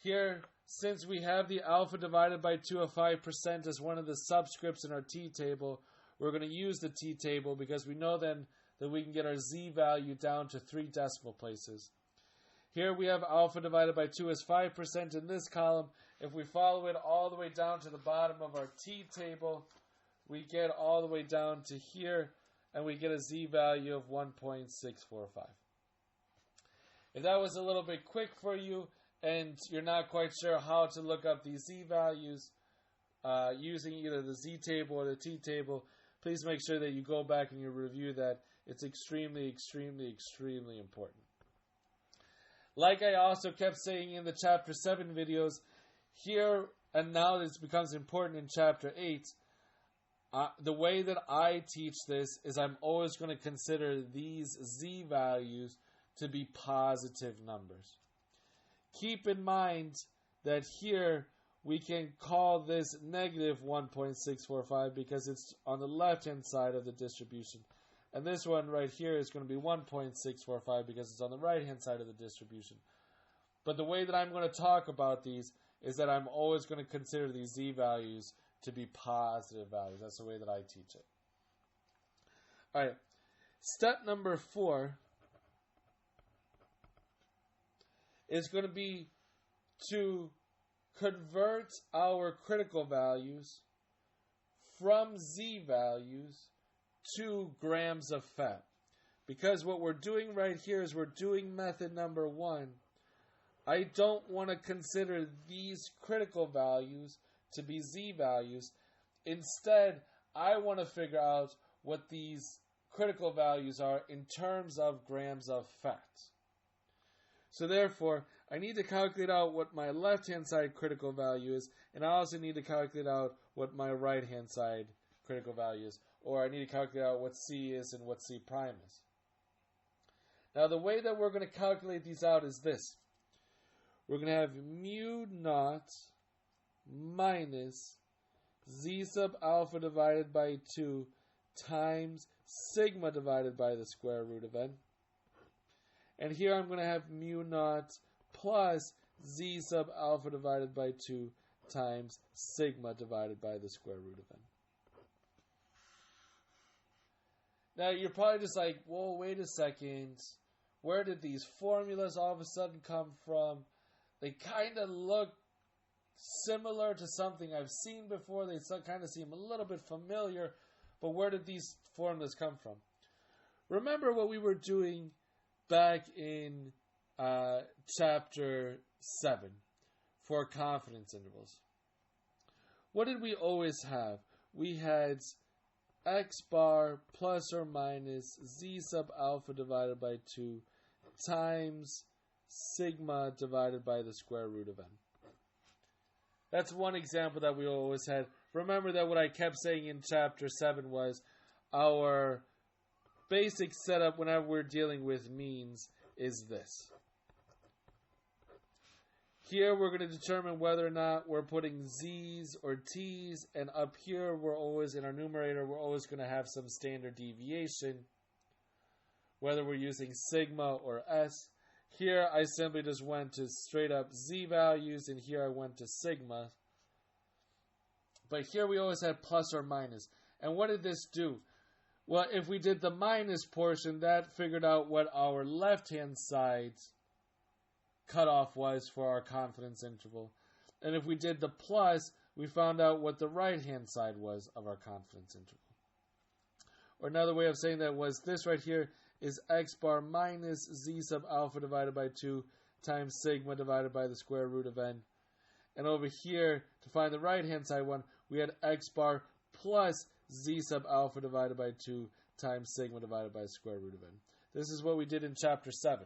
Here, since we have the alpha divided by 2 of 5% as one of the subscripts in our t table, we're going to use the t table because we know then that we can get our z value down to 3 decimal places. Here we have alpha divided by 2 as 5% in this column. If we follow it all the way down to the bottom of our t table, we get all the way down to here, and we get a z value of 1.645. If that was a little bit quick for you, and you're not quite sure how to look up these z values using either the z table or the t table, please make sure that you go back and you review that. It's extremely, extremely, extremely important. Like I also kept saying in the Chapter 7 videos, here and now this becomes important in Chapter 8, the way that I teach this is I'm always going to consider these z values to be positive numbers. Keep in mind that here we can call this negative 1.645 because it's on the left-hand side of the distribution. And this one right here is going to be 1.645 because it's on the right-hand side of the distribution. But the way that I'm going to talk about these is that I'm always going to consider these z values to be positive values. That's the way that I teach it. Alright, step number 4 is going to be to convert our critical values from z values to grams of fat. because what we're doing right here is we're doing method number 1, I don't want to consider these critical values to be z values. Instead, I want to figure out what these critical values are in terms of grams of fat. So therefore, I need to calculate out what my left-hand side critical value is, and I also need to calculate out what my right-hand side critical value is, or I need to calculate out what C is and what C prime is. Now the way that we're going to calculate these out is this. We're going to have mu naught minus z sub alpha divided by 2 times sigma divided by the square root of n. And here I'm going to have mu naught plus z sub alpha divided by 2 times sigma divided by the square root of n. Now you're probably just like, whoa, wait a second. Where did these formulas all of a sudden come from? They kind of look similar to something I've seen before. They kind of seem a little bit familiar. But where did these formulas come from? Remember what we were doing back in chapter 7 for confidence intervals. What did we always have? We had x bar plus or minus z sub alpha divided by 2 times sigma divided by the square root of n. That's one example that we always had. Remember that what I kept saying in chapter 7 was our basic setup whenever we're dealing with means is this. Here we're going to determine whether or not we're putting z's or t's, and up here we're always, in our numerator, we're always going to have some standard deviation, whether we're using sigma or s. Here I simply just went to straight up z values, and here I went to sigma. But here we always had plus or minus. And what did this do? Well, if we did the minus portion, that figured out what our left-hand side cutoff was for our confidence interval. And if we did the plus, we found out what the right-hand side was of our confidence interval. Or another way of saying that was this right here is x bar minus z sub alpha divided by 2 times sigma divided by the square root of n. And over here, to find the right-hand side one, we had x bar plus z sub alpha divided by 2 times sigma divided by the square root of n. This is what we did in chapter 7.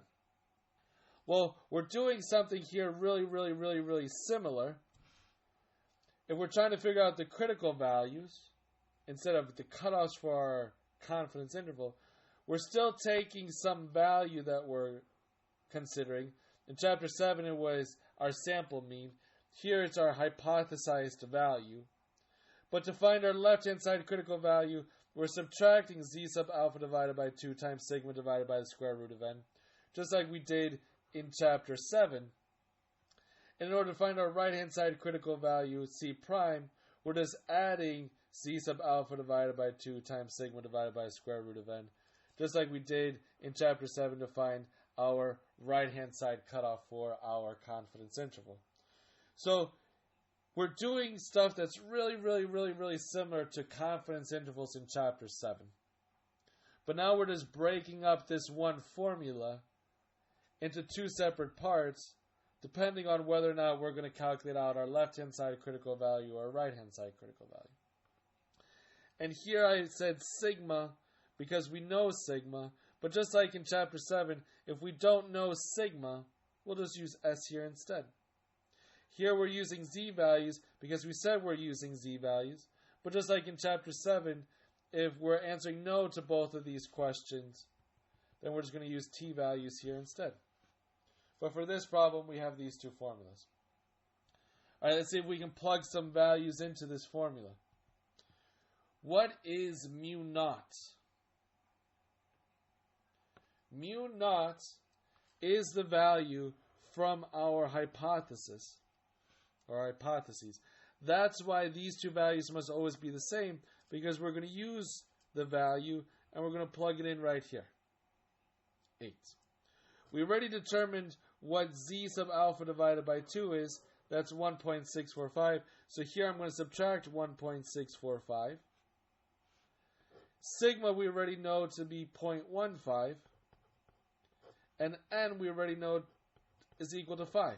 Well, we're doing something here really similar. If we're trying to figure out the critical values, instead of the cutoffs for our confidence interval, we're still taking some value that we're considering. In chapter 7, it was our sample mean. Here it's our hypothesized value. But to find our left-hand side critical value, we're subtracting z sub alpha divided by 2 times sigma divided by the square root of n, just like we did in chapter 7. And in order to find our right-hand side critical value, c prime, we're just adding z sub alpha divided by 2 times sigma divided by the square root of n, just like we did in chapter 7 to find our right-hand side cutoff for our confidence interval. So we're doing stuff that's really similar to confidence intervals in chapter 7. But now we're just breaking up this one formula into 2 separate parts, depending on whether or not we're going to calculate out our left-hand side critical value or right-hand side critical value. And here I said sigma because we know sigma, but just like in chapter 7, if we don't know sigma, we'll just use s here instead. Here we're using z values because we said we're using z values, but just like in chapter 7, if we're answering no to both of these questions, then we're just going to use t values here instead. But for this problem, we have these 2 formulas. All right, let's see if we can plug some values into this formula. What is mu naught? Mu naught is the value from our hypothesis, or hypotheses. That's why these 2 values must always be the same, because we're going to use the value and we're going to plug it in right here. 8. We already determined what z sub alpha divided by 2 is. That's 1.645. So here I'm going to subtract 1.645. Sigma we already know to be 0.15. And n we already know is equal to 5.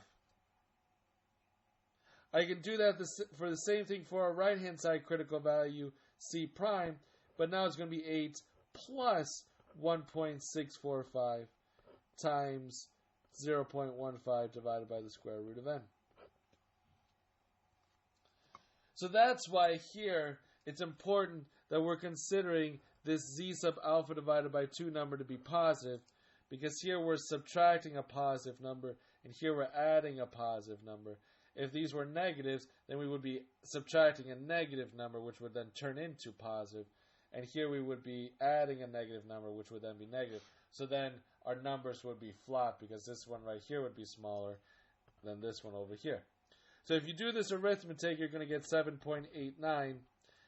I can do that for the same thing for our right-hand side critical value, C prime, but now it's going to be 8 plus 1.645 times 0.15 divided by the square root of n. So that's why here it's important that we're considering this z sub alpha divided by 2 number to be positive, because here we're subtracting a positive number and here we're adding a positive number. If these were negatives, then we would be subtracting a negative number, which would then turn into positive. And here we would be adding a negative number, which would then be negative. So then our numbers would be flat, because this one right here would be smaller than this one over here. So if you do this arithmetic, you're going to get 7.89.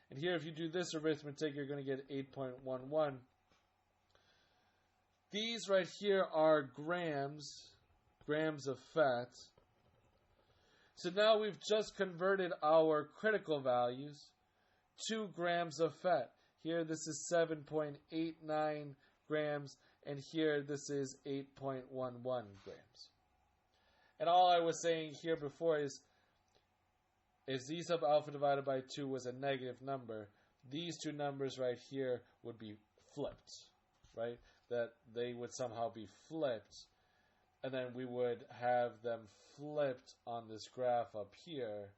And here, if you do this arithmetic, you're going to get 8.11. These right here are grams of fat. So now we've just converted our critical values to grams of fat. Here this is 7.89 grams, and here this is 8.11 grams. And all I was saying here before is z sub alpha divided by 2 was a negative number, these two numbers right here would be flipped, right? That they would somehow be flipped, and then we would have them flipped on this graph up here.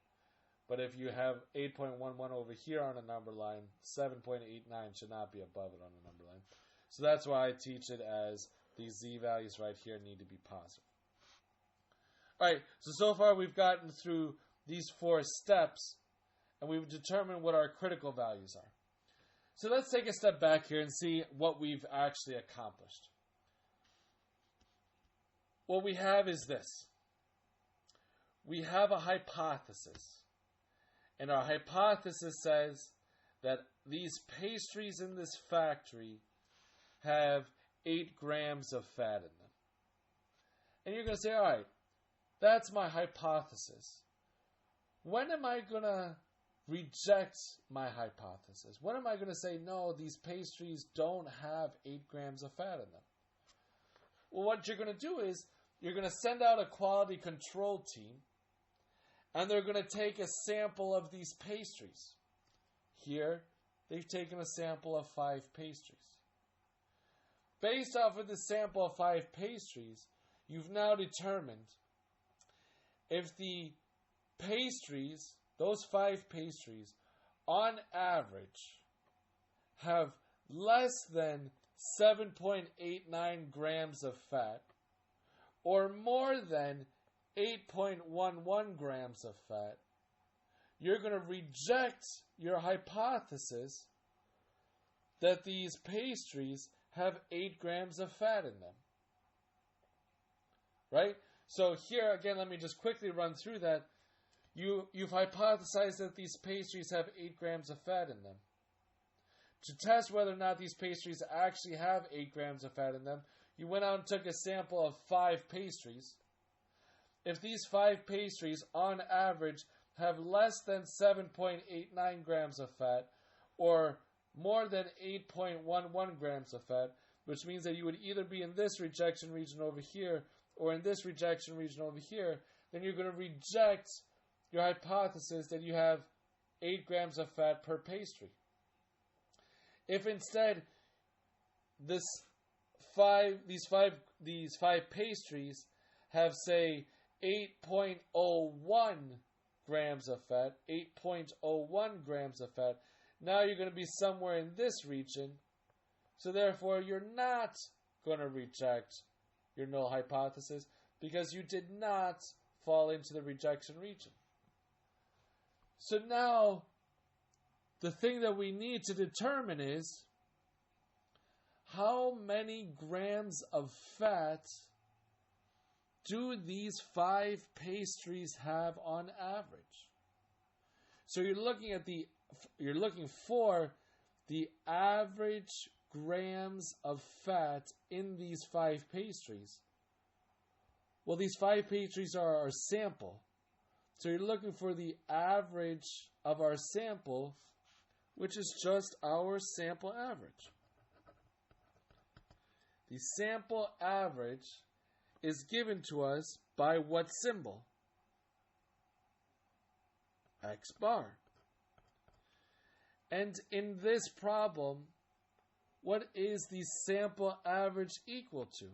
But if you have 8.11 over here on a number line, 7.89 should not be above it on a number line. So that's why I teach it as these z values right here need to be positive. Alright, so far we've gotten through these 4 steps, and we've determined what our critical values are. So let's take a step back here and see what we've actually accomplished. What we have is this. We have a hypothesis. And our hypothesis says that these pastries in this factory have 8 grams of fat in them. And you're going to say, all right, that's my hypothesis. When am I going to reject my hypothesis? When am I going to say, no, these pastries don't have 8 grams of fat in them? Well, what you're going to do is you're going to send out a quality control team, and they're going to take a sample of these pastries. Here, they've taken a sample of 5 pastries. Based off of this sample of 5 pastries, you've now determined if the pastries, those 5 pastries, on average, have less than 7.89 grams of fat, or more than 8.11 grams of fat, you're going to reject your hypothesis that these pastries have 8 grams of fat in them. Right? So here, again, let me just quickly run through that. You've hypothesized that these pastries have 8 grams of fat in them. To test whether or not these pastries actually have 8 grams of fat in them, you went out and took a sample of 5 pastries. If these 5 pastries, on average, have less than 7.89 grams of fat, or more than 8.11 grams of fat, which means that you would either be in this rejection region over here, or in this rejection region over here, then you're going to reject your hypothesis that you have 8 grams of fat per pastry. If instead these five pastries have, say, 8.01 grams of fat, 8.01 grams of fat, now you're going to be somewhere in this region, so therefore you're not going to reject your null hypothesis because you did not fall into the rejection region. So now, the thing that we need to determine is how many grams of fat do these 5 pastries have on average? So you're looking for the average grams of fat in these 5 pastries. Well, these 5 pastries are our sample. So you're looking for the average of our sample which is just our sample average. The sample average is given to us by what symbol? X bar. And in this problem, what is the sample average equal to?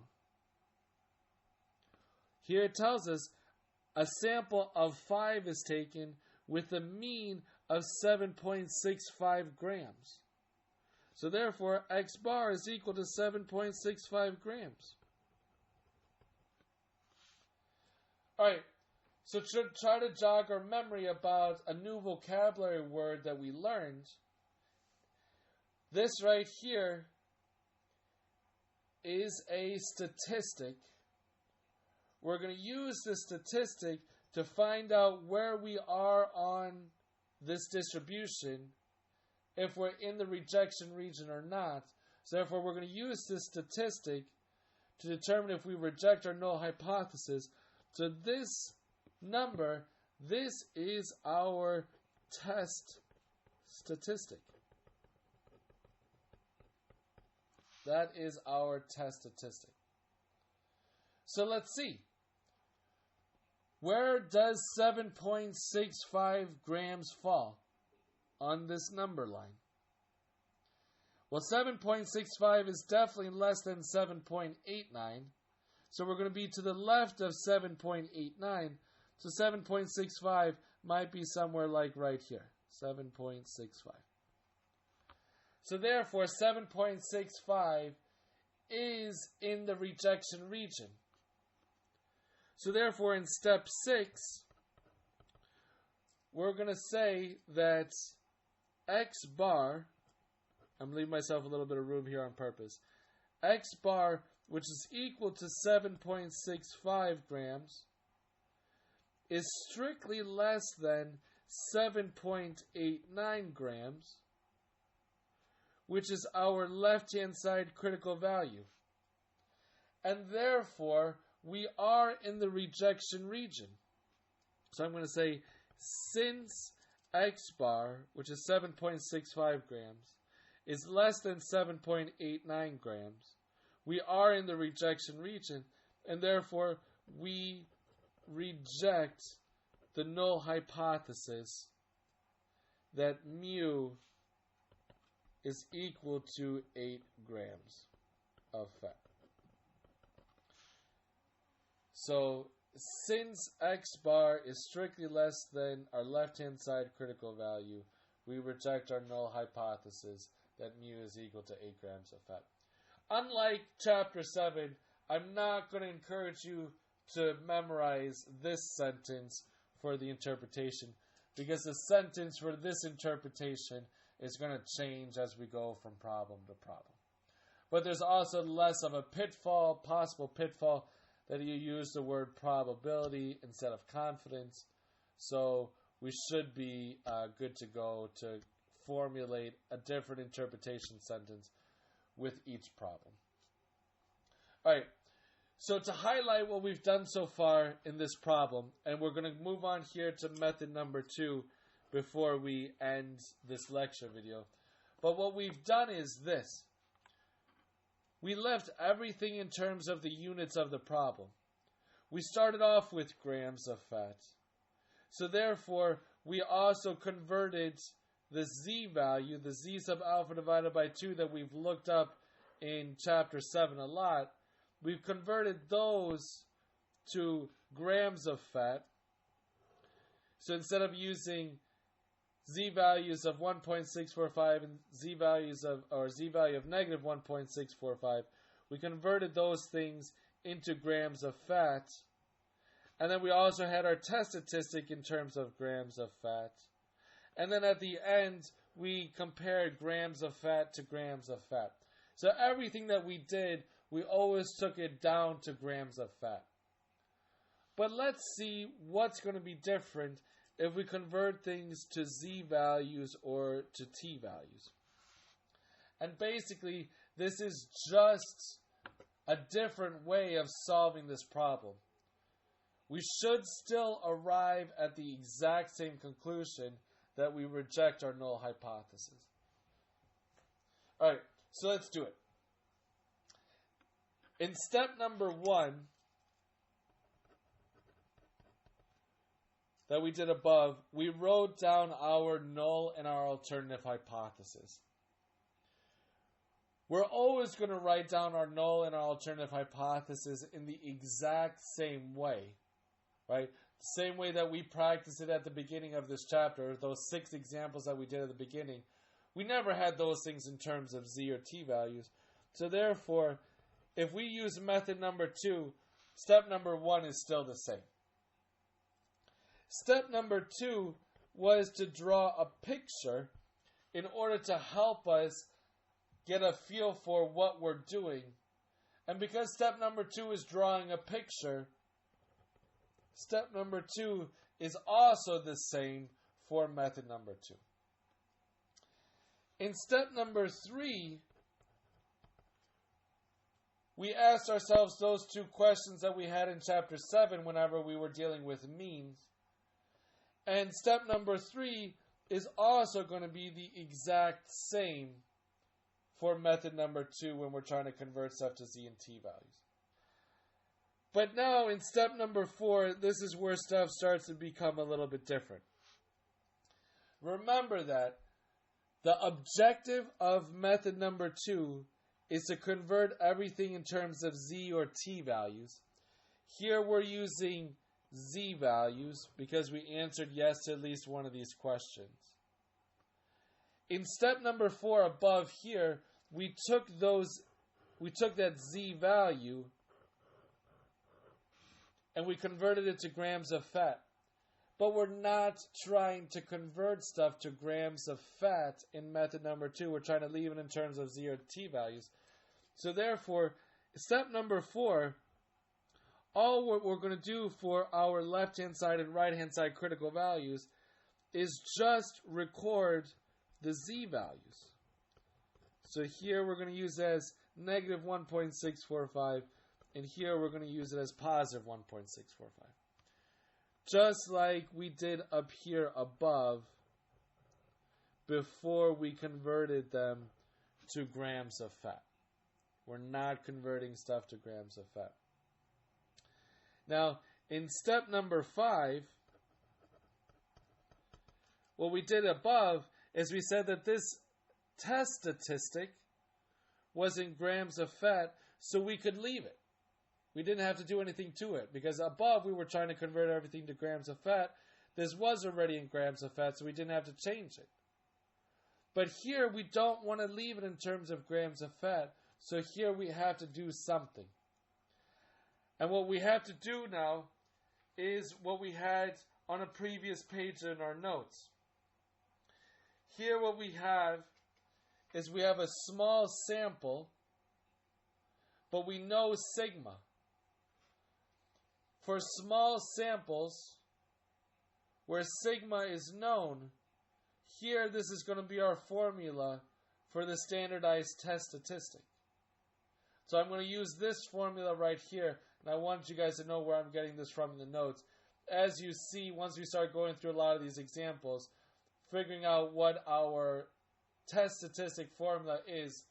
Here it tells us a sample of 5 is taken with a mean of 7.65 grams. So therefore, X bar is equal to 7.65 grams. Alright, so to try to jog our memory about a new vocabulary word that we learned, this right here is a statistic. We're going to use this statistic to find out where we are on this distribution, if we're in the rejection region or not. So therefore, we're going to use this statistic to determine if we reject our null hypothesis. So this number, this is our test statistic. That is our test statistic. So let's see. Where does 7.65 grams fall on this number line? Well, 7.65 is definitely less than 7.89. So we're going to be to the left of 7.89. So 7.65 might be somewhere like right here. 7.65. So therefore, 7.65 is in the rejection region. So therefore, in step 6, we're going to say that X bar, I'm leaving myself a little bit of room here on purpose, X bar, which is equal to 7.65 grams, is strictly less than 7.89 grams, which is our left-hand side critical value. And therefore, we are in the rejection region. So I'm going to say, since X bar, which is 7.65 grams, is less than 7.89 grams, we are in the rejection region, and therefore we reject the null hypothesis that mu is equal to 8 grams of fat. So, since X bar is strictly less than our left-hand side critical value, we reject our null hypothesis that mu is equal to 8 grams of fat. Unlike Chapter 7, I'm not going to encourage you to memorize this sentence for the interpretation, because the sentence for this interpretation is going to change as we go from problem to problem. But there's also less of a possible pitfall, that you use the word probability instead of confidence. So we should be good to go to formulate a different interpretation sentence with each problem. Alright, so to highlight what we've done so far in this problem, and we're going to move on here to method number 2 before we end this lecture video. But what we've done is this. We left everything in terms of the units of the problem. We started off with grams of fat. So therefore, we also converted the z value, the z sub alpha divided by 2 that we've looked up in Chapter 7 a lot. We've converted those to grams of fat. So instead of using z values of 1.645 and z value of negative 1.645, we converted those things into grams of fat. And then we also had our test statistic in terms of grams of fat. And then at the end, we compared grams of fat to grams of fat. So everything that we did, we always took it down to grams of fat. But let's see what's going to be different if we convert things to z values or to t values. And basically, this is just a different way of solving this problem. We should still arrive at the exact same conclusion, that we reject our null hypothesis. Alright, so let's do it. In step number 1 that we did above, we wrote down our null and our alternative hypothesis. We're always going to write down our null and our alternative hypothesis in the exact same way, right? The same way that we practiced it at the beginning of this chapter, those 6 examples that we did at the beginning. We never had those things in terms of z or t values. So therefore, if we use method number 2, step number 1 is still the same. Step number 2 was to draw a picture in order to help us get a feel for what we're doing. And because step number 2 is drawing a picture, step number 2 is also the same for method number 2. In step number 3, we asked ourselves those 2 questions that we had in chapter 7 whenever we were dealing with means. And step number 3 is also going to be the exact same for method number 2 when we're trying to convert stuff to z and t values. But now in step number 4, this is where stuff starts to become a little bit different. Remember that the objective of method number 2 is to convert everything in terms of z or t values. Here we're using z values because we answered yes to at least one of these questions. In step number 4 above here, we took that z value and we converted it to grams of fat. But we're not trying to convert stuff to grams of fat in method number 2. We're trying to leave it in terms of z or t values. So therefore, step number 4, all what we're going to do for our left-hand side and right-hand side critical values is just record the z values. So here we're going to use it as negative 1.645, and here we're going to use it as positive 1.645. Just like we did up here above before we converted them to grams of fat. We're not converting stuff to grams of fat. Now, in step number 5, what we did above is we said that this test statistic was in grams of fat, so we could leave it. We didn't have to do anything to it, because above we were trying to convert everything to grams of fat. This was already in grams of fat, so we didn't have to change it. But here we don't want to leave it in terms of grams of fat, so here we have to do something. And what we have to do now is what we had on a previous page in our notes. Here what we have is we have a small sample, but we know sigma. For small samples, where sigma is known, here this is going to be our formula for the standardized test statistic. So I'm going to use this formula right here, and I want you guys to know where I'm getting this from in the notes. As you see, once we start going through a lot of these examples, figuring out what our test statistic formula is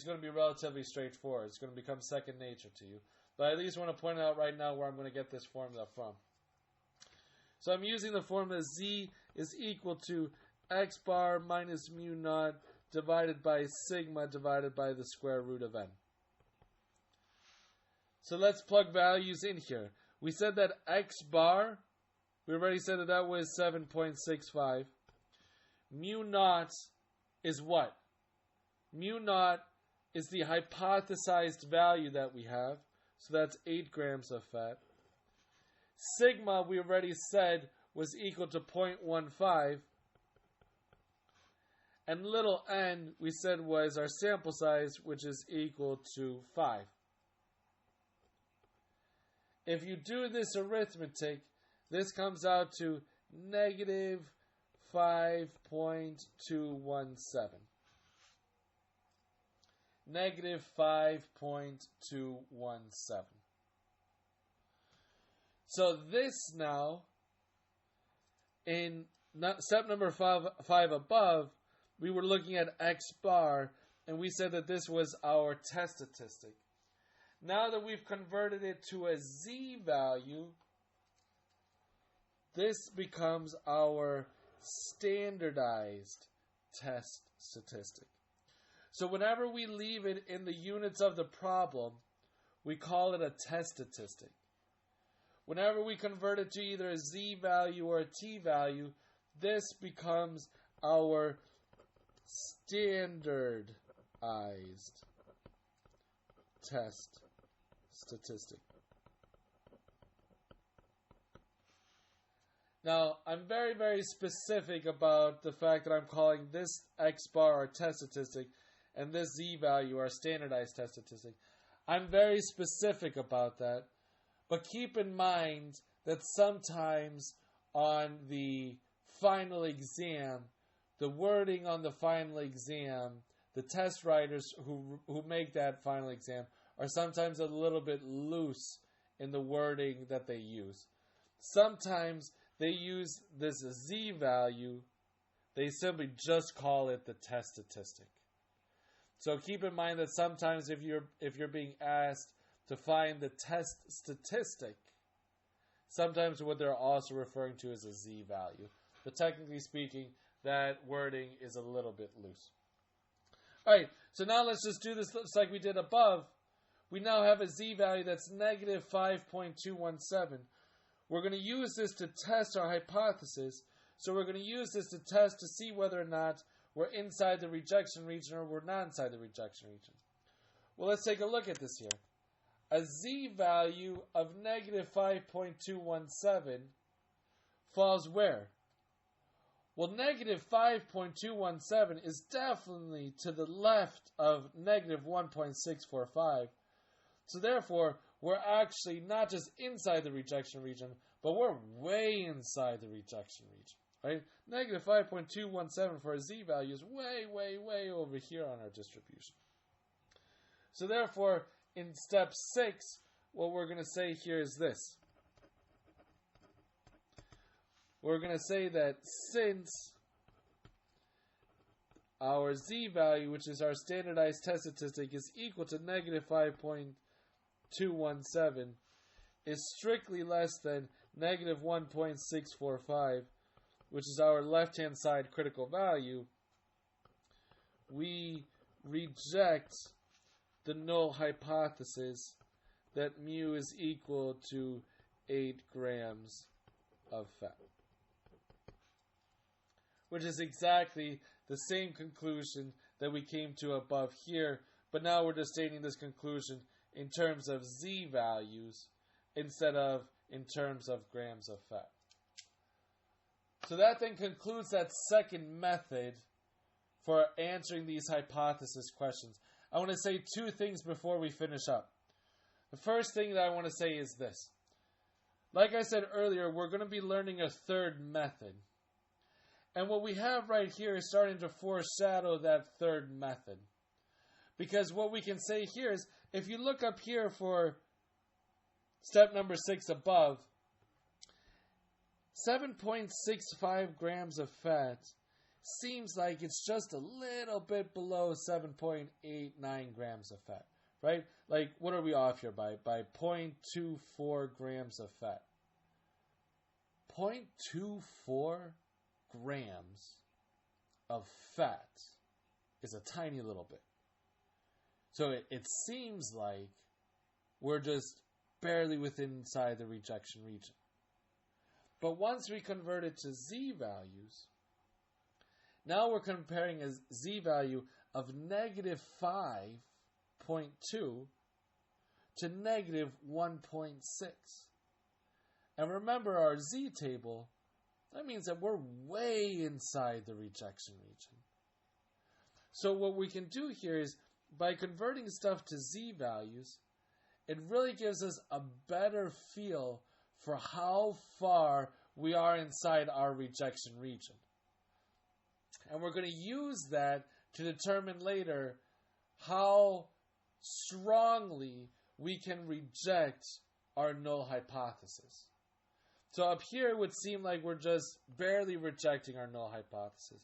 going to be relatively straightforward. It's going to become second nature to you. But I at least want to point out right now where I'm going to get this formula from. So I'm using the formula z is equal to x bar minus mu naught divided by sigma divided by the square root of n. So let's plug values in here. We said that x bar, we already said that that was 7.65. Mu naught is what? Mu naught is the hypothesized value that we have. So that's 8 grams of fat. Sigma, we already said, was equal to 0.15. And little n, we said, was our sample size, which is equal to 5. If you do this arithmetic, this comes out to negative 5.217. Negative 5.217. So this now, in step number 5 above, we were looking at x bar, and we said that this was our test statistic. Now that we've converted it to a z-value, this becomes our standardized test statistic. So whenever we leave it in the units of the problem, we call it a test statistic. Whenever we convert it to either a z-value or a t-value, this becomes our standardized test statistic. Now, I'm very, very specific about the fact that I'm calling this x bar our test statistic and this z-value our standardized test statistic. I'm very specific about that, but keep in mind that sometimes on the final exam, the wording on the final exam, the test writers who make that final exam are sometimes a little bit loose in the wording that they use. Sometimes they use this z-value, they simply just call it the test statistic. So keep in mind that sometimes if you're being asked to find the test statistic, sometimes what they're also referring to is a z-value. But technically speaking, that wording is a little bit loose. Alright, so now let's just do this just like we did above. We now have a z-value that's negative 5.217. We're going to use this to test our hypothesis. So we're going to use this to test to see whether or not we're inside the rejection region or we're not inside the rejection region. Well, let's take a look at this here. A z-value of negative 5.217 falls where? Well, negative 5.217 is definitely to the left of negative 1.645. So therefore, we're actually not just inside the rejection region, but we're way inside the rejection region, right? Negative 5.217 for a z-value is way, way, way over here on our distribution. So therefore, in step 6, what we're going to say here is this. We're going to say that since our z-value, which is our standardized test statistic, is equal to negative 5.217, is strictly less than negative 1.645, which is our left-hand side critical value, we reject the null hypothesis that mu is equal to 8 grams of fat. Which is exactly the same conclusion that we came to above here, but now we're just stating this conclusion in terms of z-values instead of in terms of grams of fat. So that then concludes that second method for answering these hypothesis questions. I want to say two things before we finish up. The first thing that I want to say is this. Like I said earlier, we're going to be learning a third method. And what we have right here is starting to foreshadow that third method. Because what we can say here is, if you look up here for step number 6 above, 7.65 grams of fat seems like it's just a little bit below 7.89 grams of fat, right? Like, what are we off here by? By 0.24 grams of fat. 0.24 grams of fat is a tiny little bit. So it seems like we're just barely within inside the rejection region. But once we convert it to z-values, now we're comparing a z-value of negative 5.2 to negative 1.6. And remember our z-table, that means that we're way inside the rejection region. So what we can do here is, by converting stuff to z-values, it really gives us a better feel for how far we are inside our rejection region. And we're going to use that to determine later how strongly we can reject our null hypothesis. So up here it would seem like we're just barely rejecting our null hypothesis.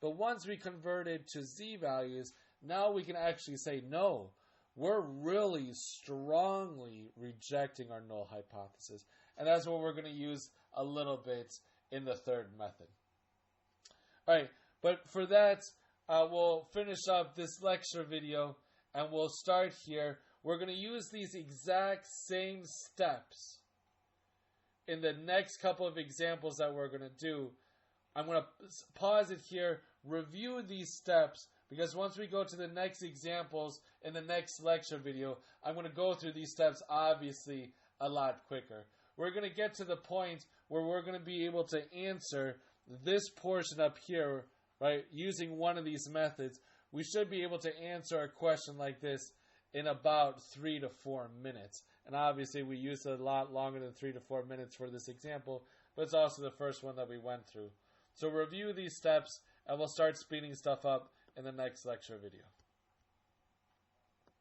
But once we convert it to z-values, Now we can actually say, no, we're really strongly rejecting our null hypothesis. And that's what we're going to use a little bit in the third method. All right, but for that, we'll finish up this lecture video, and we'll start here. We're going to use these exact same steps in the next couple of examples that we're going to do. I'm going to pause it here, review these steps, because once we go to the next examples in the next lecture video, I'm going to go through these steps obviously a lot quicker. We're going to get to the point where we're going to be able to answer this portion up here, right, using one of these methods. We should be able to answer a question like this in about 3 to 4 minutes. And obviously we used a lot longer than 3 to 4 minutes for this example, but it's also the first one that we went through. So review these steps, and we'll start speeding stuff up in the next lecture video.